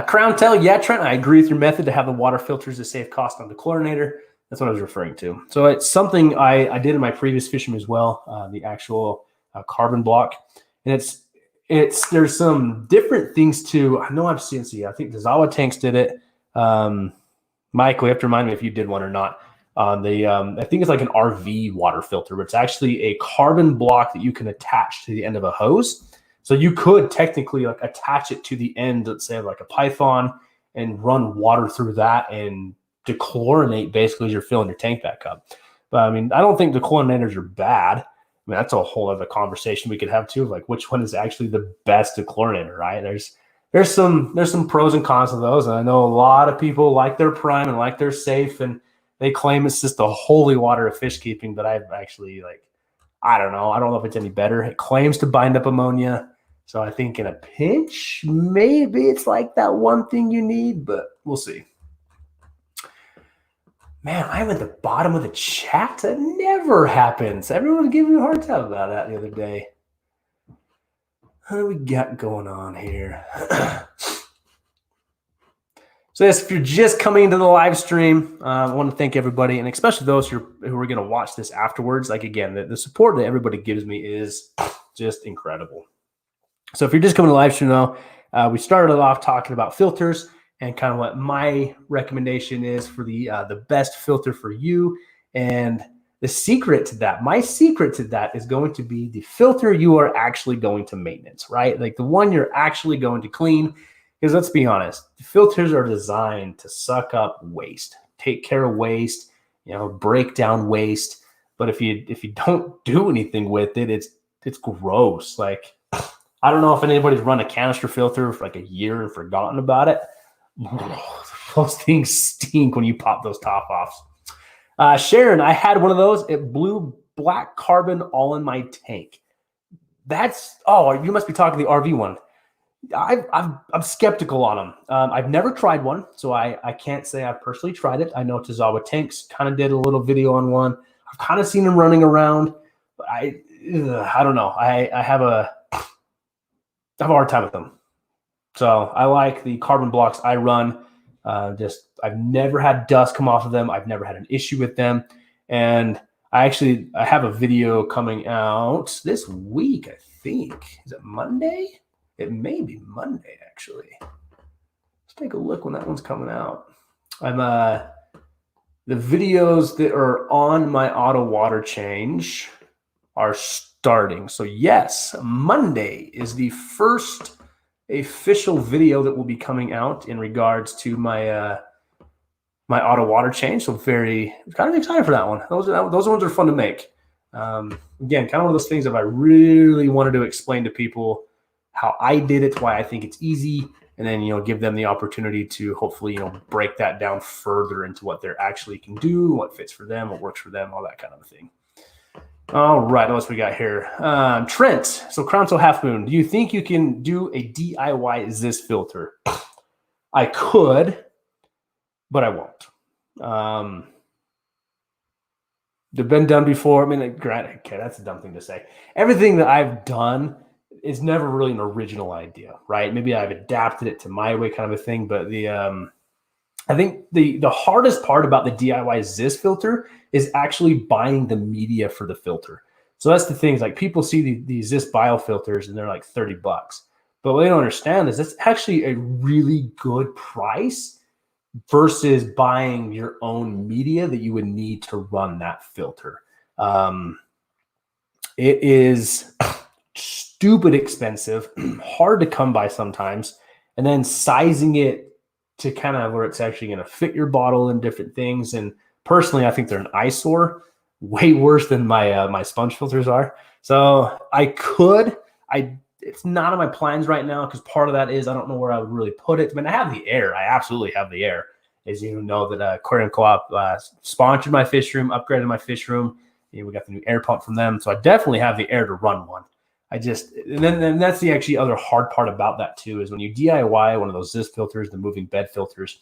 Crown Tail, yeah, Trent, I agree with your method to have the water filters to save cost on the chlorinator. That's what I was referring to. So it's something I did in my previous fishing as well, the actual carbon block, and there's some different things too. I know I've seen. I think the Zawa tanks did it. Michael, you have to remind me if you did one or not. I think it's like an RV water filter, but it's actually a carbon block that you can attach to the end of a hose. So you could technically like attach it to the end, let's say like a Python, and run water through that and dechlorinate basically as you're filling your tank back up. But I mean, I don't think dechlorinators are bad. I mean, that's a whole other conversation we could have too, like which one is actually the best dechlorinator, right? There's some pros and cons of those. And I know a lot of people like their Prime and like their Safe, and they claim it's just the holy water of fish keeping, but I've actually I don't know. I don't know if it's any better. It claims to bind up ammonia. So I think in a pinch, maybe it's like that one thing you need, but we'll see. Man, I'm at the bottom of the chat. That never happens. Everyone gave me a hard time about that the other day. What do we got going on here? So yes, if you're just coming into the live stream, I want to thank everybody, and especially those who are going to watch this afterwards. Like, again, the support that everybody gives me is just incredible. So if you're just coming to the live stream, though, we started off talking about filters and kind of what my recommendation is for the best filter for you. And the secret to that, my secret to that is going to be the filter you are actually going to maintenance, right? Like the one you're actually going to clean. Because let's be honest, the filters are designed to suck up waste, take care of waste, break down waste. But if you don't do anything with it, it's gross. Like, I don't know if anybody's run a canister filter for like a year and forgotten about it. Those things stink when you pop those top offs. Sharon, I had one of those. It blew black carbon all in my tank. You must be talking the RV one. I'm skeptical on them. I've never tried one, so I can't say I've personally tried it. I know Tazawa Tanks kind of did a little video on one. I've kind of seen them running around, but I don't know. I have a hard time with them. So I like the carbon blocks I run. I've never had dust come off of them. I've never had an issue with them. And I have a video coming out this week, I think. Is it Monday? It may be Monday, actually. Let's take a look when that one's coming out. The videos that are on my auto water change are starting. So yes, Monday is the first official video that will be coming out in regards to my my auto water change. So kind of excited for that one. Those ones are fun to make. Again, kind of one of those things if I really wanted to explain to people how I did it, why I think it's easy, and then, give them the opportunity to hopefully, break that down further into what they actually can do, what fits for them, what works for them, all that kind of a thing. All right, what else we got here? Trent, so Crownso Half Moon, do you think you can do a DIY Zis filter? I could, but I won't. They've been done before. I mean, granted, okay, that's a dumb thing to say. Everything that I've done is never really an original idea, right? Maybe I've adapted it to my way, kind of a thing. But I think the hardest part about the DIY Zis filter is actually buying the media for the filter. So that's the thing. Is like people see these Zis biofilters and they're like $30, but what they don't understand is that's actually a really good price versus buying your own media that you would need to run that filter. It is stupid expensive, hard to come by sometimes, and then sizing it to kind of where it's actually going to fit your bottle and different things. And personally, I think they're an eyesore, way worse than my sponge filters are. So it's not on my plans right now because part of that is I don't know where I would really put it. I mean, I have the air. I absolutely have the air. As you know, that Aquarium Co-op sponsored my fish room, upgraded my fish room. We got the new air pump from them. So I definitely have the air to run one. And then that's the actually other hard part about that too, is when you DIY one of those Zis filters, the moving bed filters,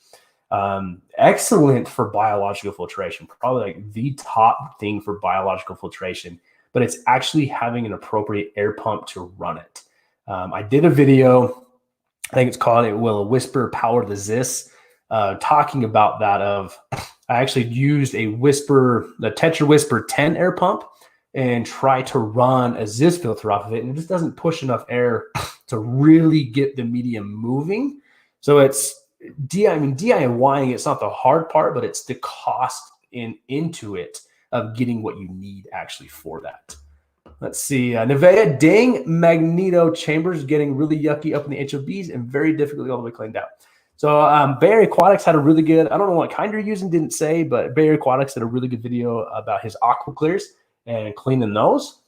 excellent for biological filtration, probably like the top thing for biological filtration, but it's actually having an appropriate air pump to run it. I did a video, I think it's called It Will a Whisper Power the Zis, talking about that I actually used the Tetra Whisper 10 air pump and try to run a Zis filter off of it, and it just doesn't push enough air to really get the medium moving. So it's DIYing, it's not the hard part, but it's the cost into it of getting what you need actually for that. Let's see. Nevea, dang, magneto chambers getting really yucky up in the HOBs and very difficultly all the way cleaned out. So Bay Area Aquatics had a really good, I don't know what kind you're using, didn't say, but Bay Area Aquatics did a really good video about his aqua clears and cleaning those.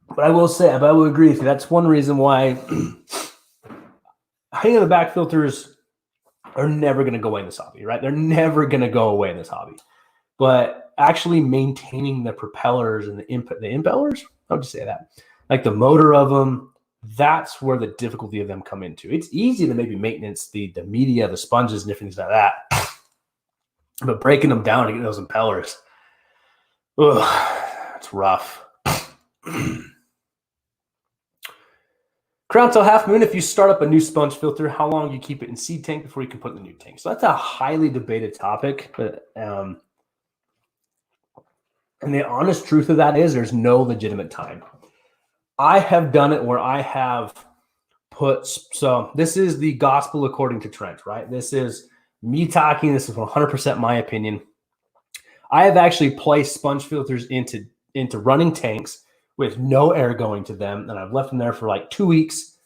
But I will say, but I will agree with you, that's one reason why hanging the back filters are never going to go away in this hobby, right? They're never going to go away in this hobby. But actually maintaining the propellers and the impellers, how would you say that? Like the motor of them, that's where the difficulty of them come into. It's easy to maybe maintenance the media, the sponges, and different things like that. But breaking them down to get those impellers, it's rough. Crown till half moon, if you start up a new sponge filter, how long do you keep it in seed tank before you can put in the new tank? So that's a highly debated topic. But and the honest truth of that is there's no legitimate time. I have done it where I have put, so this is the gospel according to Trent, right? This is me talking. This is 100% my opinion. I have actually placed sponge filters into running tanks with no air going to them, and I've left them there for like 2 weeks,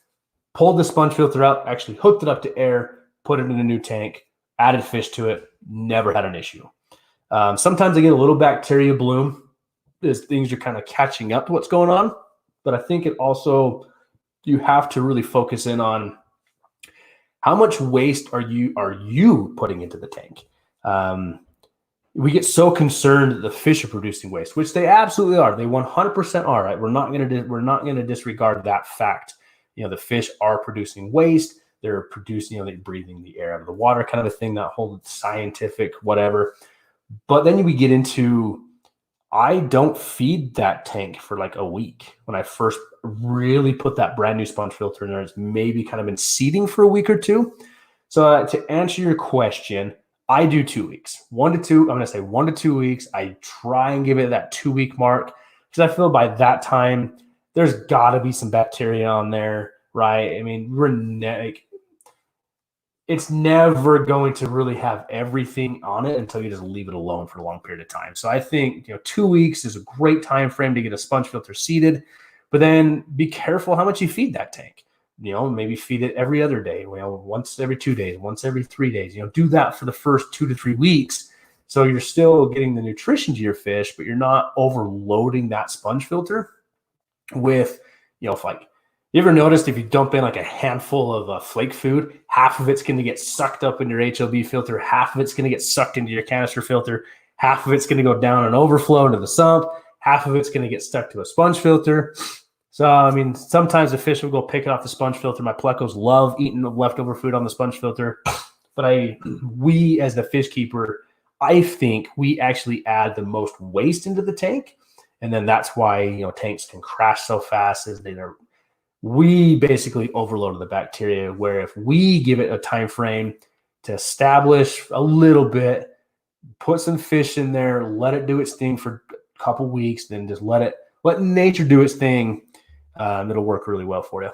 pulled the sponge filter up, actually hooked it up to air, put it in a new tank, added fish to it, never had an issue. Sometimes I get a little bacteria bloom as things are kind of catching up to what's going on, but I think it also, you have to really focus in on how much waste are you putting into the tank. We get so concerned that the fish are producing waste, which they absolutely are. They 100% are, right? We're not going to disregard that fact. The fish are producing waste. They're producing, they're breathing the air out of the water, kind of a thing, that whole scientific whatever. But then we get into, I don't feed that tank for like a week. When I first really put that brand new sponge filter in there, it's maybe kind of been seeding for a week or two. So to answer your question, I do 2 weeks, 1 to 2. I'm going to say 1 to 2 weeks. I try and give it that 2 week mark because I feel by that time there's got to be some bacteria on there, right? I mean, it's never going to really have everything on it until you just leave it alone for a long period of time. So I think 2 weeks is a great time frame to get a sponge filter seeded, but then be careful how much you feed that tank. Maybe feed it every other day, once every 2 days, once every 3 days. Do that for the first 2 to 3 weeks. So you're still getting the nutrition to your fish, but you're not overloading that sponge filter with, if like, you ever noticed if you dump in like a handful of flake food, half of it's going to get sucked up in your HOB filter, half of it's going to get sucked into your canister filter, half of it's going to go down and overflow into the sump, half of it's going to get stuck to a sponge filter. So, I mean, sometimes the fish will go pick it off the sponge filter. My plecos love eating the leftover food on the sponge filter. But we as the fish keeper, I think we actually add the most waste into the tank. And then that's why, tanks can crash so fast, is we basically overloaded the bacteria, where if we give it a time frame to establish a little bit, put some fish in there, let it do its thing for a couple weeks, then just let nature do its thing. It'll work really well for you.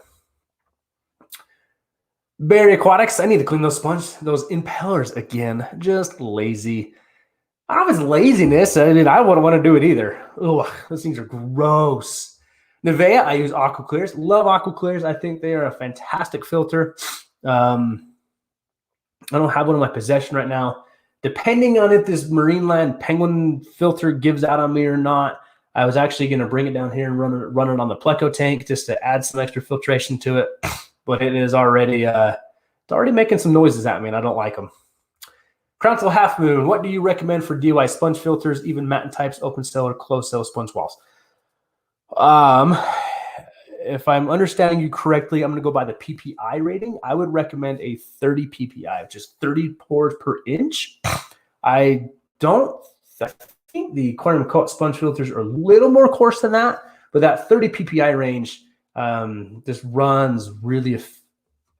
Bay Area Aquatics, I need to clean those impellers again. Just lazy. I don't know if it's laziness. I mean, I wouldn't want to do it either. Ugh, those things are gross. Nevea, I use aqua clears. Love aqua clears. I think they are a fantastic filter. I don't have one in my possession right now. Depending on if this Marineland Penguin filter gives out on me or not, I was actually going to bring it down here and run it on the Pleco tank just to add some extra filtration to it. But it is already making some noises at me, and I don't like them. Crown till half moon, what do you recommend for DIY sponge filters, even Matan types, open cell or closed cell sponge walls? If I'm understanding you correctly, I'm going to go by the PPI rating. I would recommend a 30 PPI, which is 30 pores per inch. I think the aquarium coat sponge filters are a little more coarse than that, but that 30 PPI range just runs really,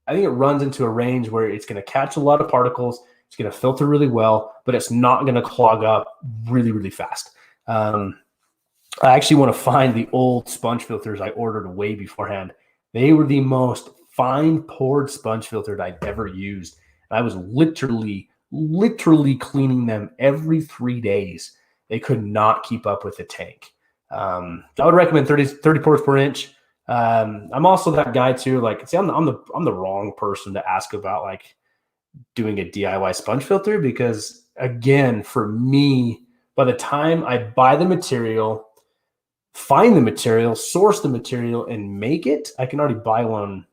I think it runs into a range where it's going to catch a lot of particles. It's going to filter really well, but it's not going to clog up really, really fast. I actually want to find the old sponge filters I ordered way beforehand. They were the most fine poured sponge filter that I'd ever used. And I was literally cleaning them every 3 days. They could not keep up with the tank. I would recommend 30 pours per inch. I'm also that guy too. Like, see, I'm the wrong person to ask about like doing a DIY sponge filter, because again, for me, by the time I buy the material, find the material, source the material, and make it, I can already buy one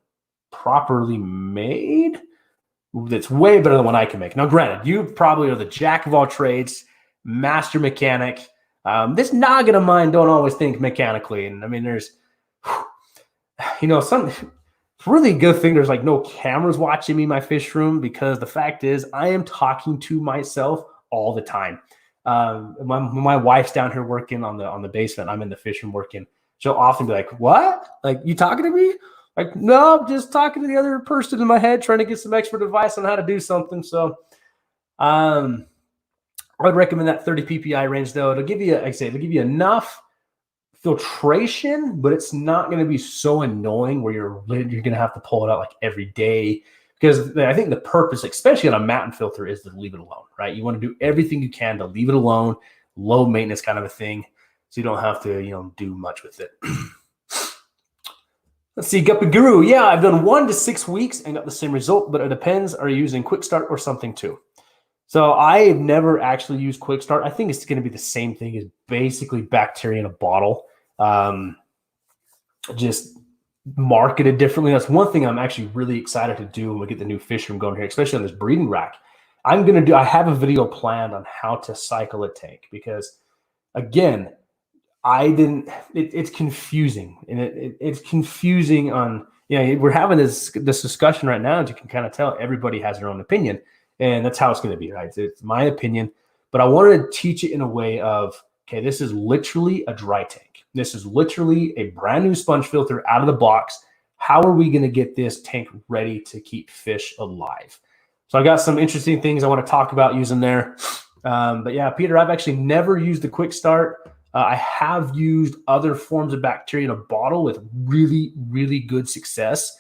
properly made that's way better than what I can make. Now, granted, you probably are the jack of all trades, master mechanic. This noggin of mine don't always think mechanically. And I mean, there's, some really good thing. There's like no cameras watching me in my fish room, because the fact is I am talking to myself all the time. My wife's down here working on the basement. I'm in the fish room working. She'll often be like, "What? Like, you talking to me?" Like, no, I'm just talking to the other person in my head, trying to get some expert advice on how to do something. So, I would recommend that 30 PPI range, though. It'll give you, like I say, it'll give you enough filtration, but it's not going to be so annoying where you're going to have to pull it out like every day. Because I think the purpose, especially on a Matan filter, is to leave it alone, right? You want to do everything you can to leave it alone, low maintenance kind of a thing, so you don't have to, do much with it. Let's see, Guppy Guru. Yeah, I've done 1 to 6 weeks and got the same result, but it depends. Are you using Quick Start or something too? So I've never actually used Quick Start. I think it's going to be the same thing as basically bacteria in a bottle, just marketed differently. That's one thing I'm actually really excited to do when we get the new fish room going here, especially on this breeding rack. I have a video planned on how to cycle a tank, because again, it's confusing, and it's confusing on, we're having this discussion right now, and you can kind of tell everybody has their own opinion, and that's how it's going to be, right? It's my opinion, but I wanted to teach it in a way of, okay, this is literally a dry tank. This is literally a brand new sponge filter out of the box. How are we going to get this tank ready to keep fish alive? So I got some interesting things I want to talk about using there. But yeah, Peter, I've actually never used the Quick Start. I have used other forms of bacteria in a bottle with really, really good success.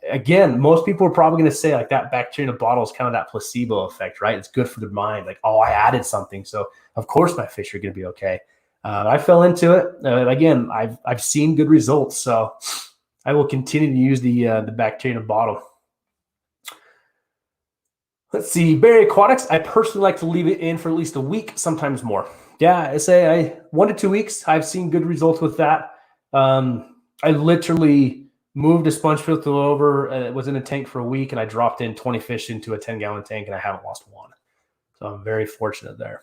Again, most people are probably going to say like that bacteria in a bottle is kind of that placebo effect, right? It's good for the mind. Like, oh, I added something, so of course my fish are going to be okay. I fell into it. Again, I've seen good results, so I will continue to use the bacteria in a bottle. Let's see, Berry Aquatics. I personally like to leave it in for at least a week, sometimes more. Yeah, I say 1 to 2 weeks. I've seen good results with that. I literally moved a sponge filter over, and it was in a tank for a week, and I dropped in 20 fish into a 10-gallon tank, and I haven't lost one. So I'm very fortunate there.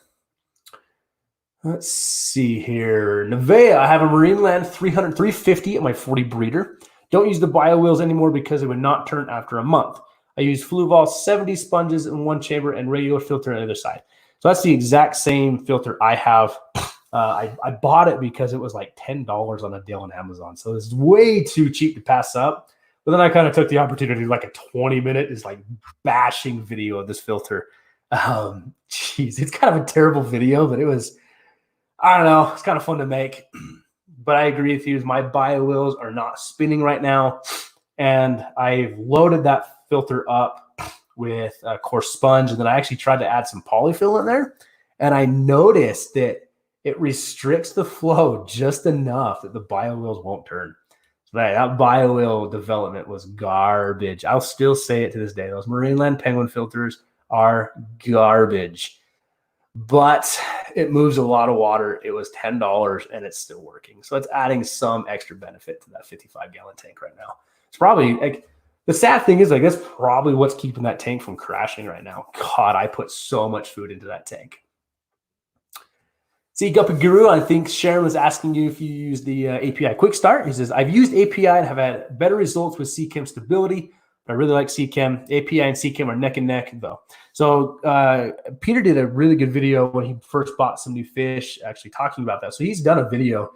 Let's see here. Nevea, I have a Marineland 350 at my 40 breeder. Don't use the bio wheels anymore because it would not turn after a month. I use Fluval 70 sponges in one chamber and regular filter on the other side. So that's the exact same filter I have. I bought it because it was like $10 on a deal on Amazon. So it's way too cheap to pass up. But then I kind of took the opportunity to do like a 20-minute is like bashing video of this filter. Geez, it's kind of a terrible video, but it was, I don't know, it's kind of fun to make. But I agree with you. My bio wheels are not spinning right now. And I've loaded that filter up with a coarse sponge, and then I actually tried to add some polyfill in there, and I noticed that it restricts the flow just enough that the bio wheels won't turn. So that bio wheel development was garbage. I'll still say it to this day. Those Marineland Penguin filters are garbage, but it moves a lot of water. It was $10 and it's still working. So it's adding some extra benefit to that 55-gallon tank right now. It's probably like, the sad thing is, like, that's probably what's keeping that tank from crashing right now. God, I put so much food into that tank. See, Guppy Guru, I think Sharon was asking you if you use the API Quick Start. He says, I've used API and have had better results with CChem stability. But I really like CChem. API and CChem are neck and neck, though. So Peter did a really good video when he first bought some new fish, actually talking about that. So he's done a video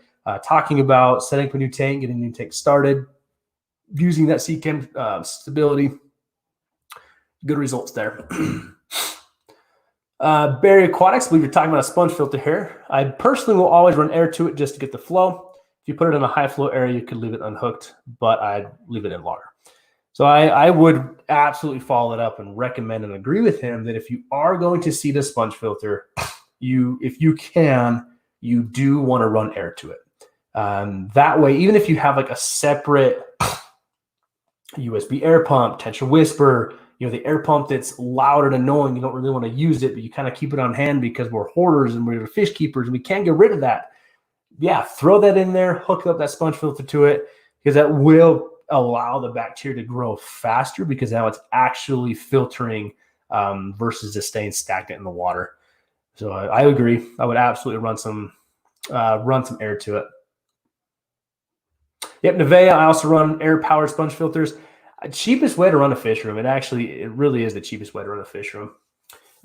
talking about setting up a new tank, getting a new tank started, using that CChem stability. Good results there. Berry Aquatics, I believe you're talking about a sponge filter here. I personally will always run air to it just to get the flow. If you put it in a high flow area, you could leave it unhooked, but I'd leave it in water. So I would absolutely follow it up and recommend and agree with him that if you are going to seed a sponge filter, if you can, you do want to run air to it. That way, even if you have like a separate USB air pump, tension whisper, the air pump that's loud and annoying, you don't really want to use it, but you kind of keep it on hand because we're hoarders and we're fish keepers and we can't get rid of that. Yeah, throw that in there, hook up that sponge filter to it, because that will allow the bacteria to grow faster because now it's actually filtering versus just staying stagnant in the water. So I agree. I would absolutely run some air to it. Yep, Nivea. I also run air-powered sponge filters. Cheapest way to run a fish room. It really is the cheapest way to run a fish room.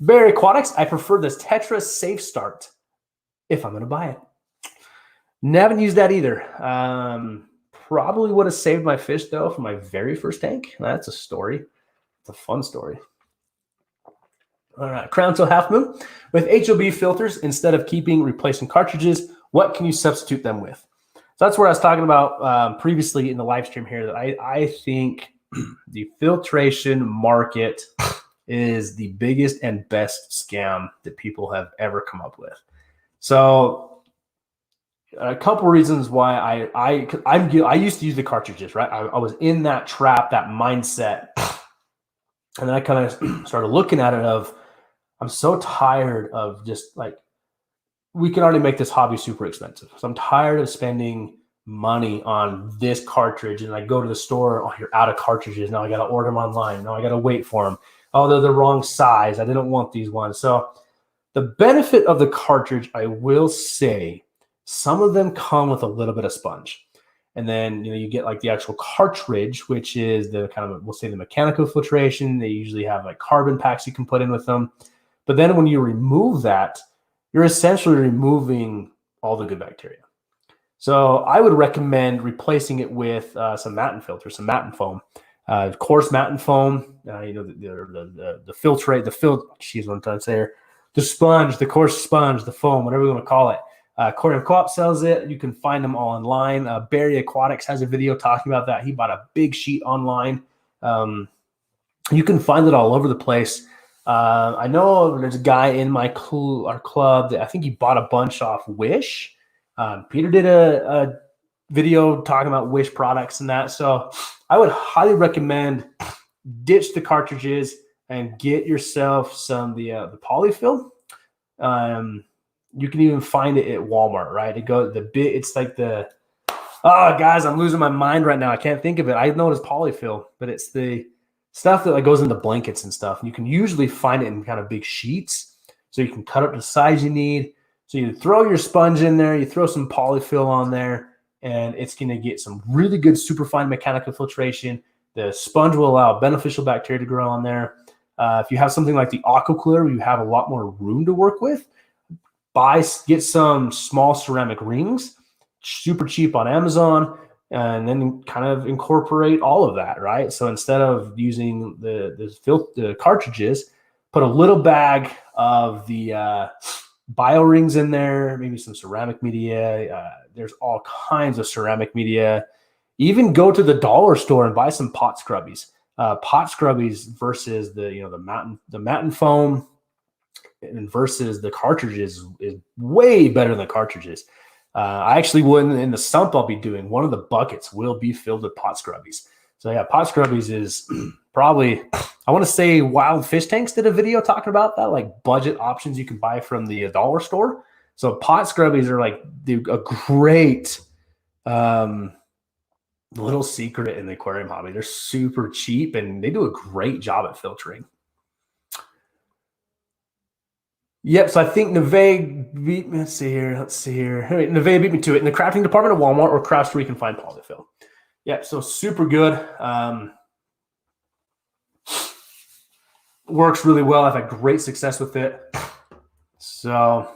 Berry Aquatics. I prefer this Tetra Safe Start if I'm going to buy it. Haven't used that either. Probably would have saved my fish though for my very first tank. That's a story. It's a fun story. All right, Crown Tail Half Moon. With HOB filters, instead of replacing cartridges, what can you substitute them with? So that's where I was talking about previously in the live stream here, that I think the filtration market is the biggest and best scam that people have ever come up with. So a couple reasons why I used to use the cartridges, right? I was in that trap, that mindset. And then I kind of started looking at it of, I'm so tired of just like, we can already make this hobby super expensive. So I'm tired of spending money on this cartridge. And I go to the store, oh, you're out of cartridges. Now I got to order them online. Now I got to wait for them. Oh, they're the wrong size. I didn't want these ones. So the benefit of the cartridge, I will say, some of them come with a little bit of sponge. And then, you get like the actual cartridge, which is the kind of, we'll say the mechanical filtration. They usually have like carbon packs you can put in with them. But then when you remove that, you're essentially removing all the good bacteria. So I would recommend replacing it with some Matan filters, some Matan foam, coarse Matan foam, the filtrate, geez, what I'm trying to say here, the sponge, the coarse sponge, the foam, whatever you want to call it. Aquarium Co-op sells it. You can find them all online. Barry Aquatics has a video talking about that. He bought a big sheet online. You can find it all over the place. I know there's a guy in our club that I think he bought a bunch off Wish. Peter did a video talking about Wish products and that. So I would highly recommend ditch the cartridges and get yourself some the polyfill. You can even find it at Walmart, right? It's like guys, I'm losing my mind right now. I can't think of it. I know it's polyfill, but it's the stuff that like goes into blankets and stuff. And you can usually find it in kind of big sheets. So you can cut it to the size you need. So you throw your sponge in there, you throw some polyfill on there, and it's going to get some really good superfine mechanical filtration. The sponge will allow beneficial bacteria to grow on there. If you have something like the Aqua Cooler, you have a lot more room to work with. Get some small ceramic rings, super cheap on Amazon, and then kind of incorporate all of that, right? So instead of using the cartridges, put a little bag of the bio rings in there, maybe some ceramic media. There's all kinds of ceramic media. Even go to the dollar store and buy some pot scrubbies. Pot scrubbies versus the Matan foam and versus the cartridges is way better than cartridges. I actually wouldn't, in the sump I'll be doing, one of the buckets will be filled with pot scrubbies. So yeah, pot scrubbies is probably, I want to say Wild Fish Tanks did a video talking about that, like budget options you can buy from the dollar store. So pot scrubbies are like a great little secret in the aquarium hobby. They're super cheap and they do a great job at filtering. Yep, so I think Neve beat me. Let's see here. Hey, Neve beat me to it in the crafting department of Walmart or crafts where you can find polyfill. Yep, so super good. Works really well. I've had great success with it. So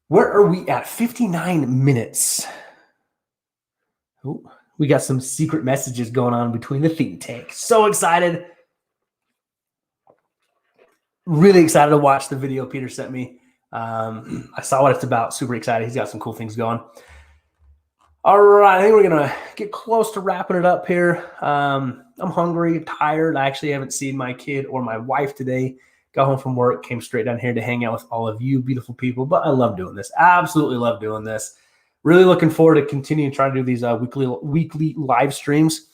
where are we at? 59 minutes. Ooh, we got some secret messages going on between the think tank. So excited. Really excited to watch the video Peter sent me. I saw what it's about. Super excited. He's got some cool things going. All right, I think we're going to get close to wrapping it up here. I'm hungry, tired. I actually haven't seen my kid or my wife today. Got home from work, came straight down here to hang out with all of you beautiful people. But I love doing this. Absolutely love doing this. Really looking forward to continuing trying to do these weekly live streams.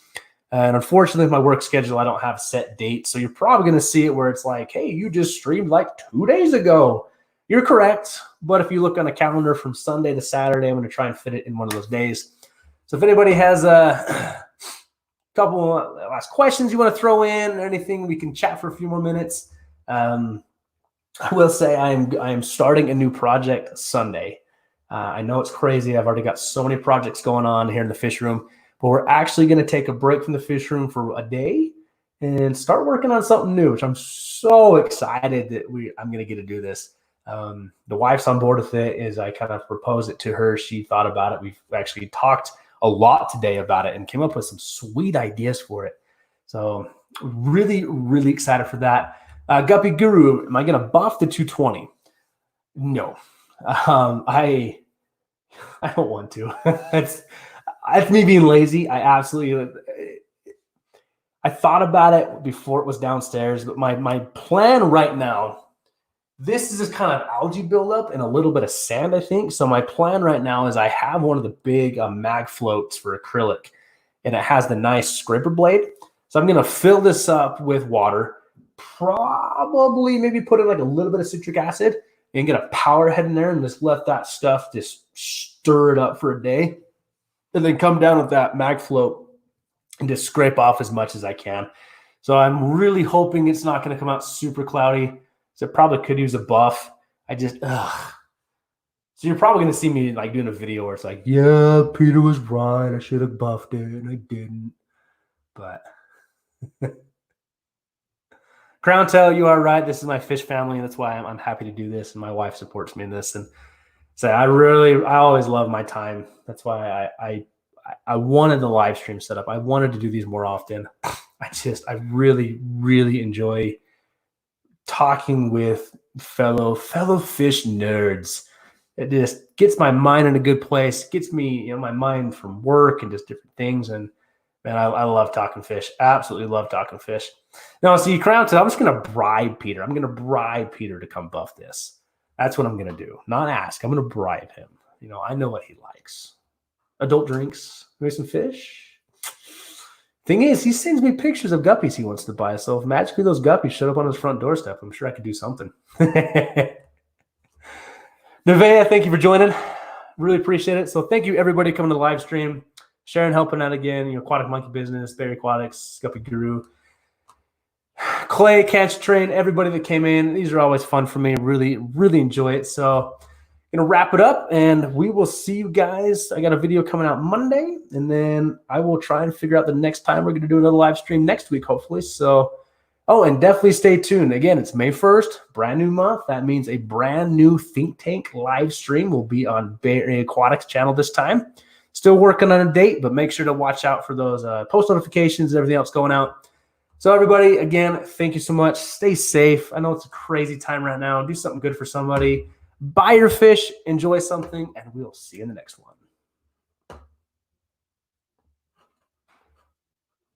And unfortunately, with my work schedule, I don't have set dates. So you're probably going to see it where it's like, hey, you just streamed like 2 days ago. You're correct. But if you look on a calendar from Sunday to Saturday, I'm going to try and fit it in one of those days. So if anybody has a couple last questions you want to throw in or anything, we can chat for a few more minutes. I will say I am starting a new project Sunday. I know it's crazy. I've already got so many projects going on here in the fish room, but we're actually going to take a break from the fish room for a day and start working on something new, which I'm so excited that I'm going to get to do this. The wife's on board with it. As I kind of proposed it to her, she thought about it. We've actually talked a lot today about it and came up with some sweet ideas for it. So really, really excited for that. Guppy Guru, am I going to buff the 220? No. I don't want to. That's me being lazy. I thought about it before it was downstairs, but my plan right now, this is just kind of algae buildup and a little bit of sand, I think. So my plan right now is I have one of the big mag floats for acrylic, and it has the nice scraper blade. So I'm going to fill this up with water, probably maybe put in like a little bit of citric acid and get a power head in there and just let that stuff just stir it up for a day. And then come down with that mag float and just scrape off as much as I can. So I'm really hoping it's not going to come out super cloudy. So it probably could use a buff. So you're probably going to see me like doing a video where it's like, yeah, Peter was right. I should have buffed it and I didn't. But Crown Tail, you are right. This is my fish family. That's why I'm happy to do this. And my wife supports me in this. And so I always love my time. That's why I wanted the live stream setup. I wanted to do these more often. I really, really enjoy talking with fellow fish nerds. It just gets my mind in a good place, gets me, my mind from work and just different things. And man, I love talking fish. Absolutely love talking fish. Now, see, Crown Tail, I'm just going to bribe Peter. I'm going to bribe Peter to come buff this. That's what I'm going to do. Not ask. I'm going to bribe him. I know what he likes. Adult drinks, maybe some fish. Thing is, he sends me pictures of guppies he wants to buy. So if magically those guppies showed up on his front doorstep, I'm sure I could do something. Nevea, thank you for joining. Really appreciate it. So thank you, everybody, coming to the live stream. Sharon helping out again. Aquatic Monkey Business, Berry Aquatics, Guppy Guru, Clay, Catch Train, everybody that came in. These are always fun for me. Really, really enjoy it. So I'm going to wrap it up, and we will see you guys. I got a video coming out Monday, and then I will try and figure out the next time we're going to do another live stream next week, hopefully. So, and definitely stay tuned. Again, it's May 1st, brand new month. That means a brand new Think Tank live stream will be on Berry Aquatics channel this time. Still working on a date, but make sure to watch out for those post notifications and everything else going out. So everybody, again, thank you so much. Stay safe. I know it's a crazy time right now. Do something good for somebody. Buy your fish, enjoy something, and we'll see you in the next one.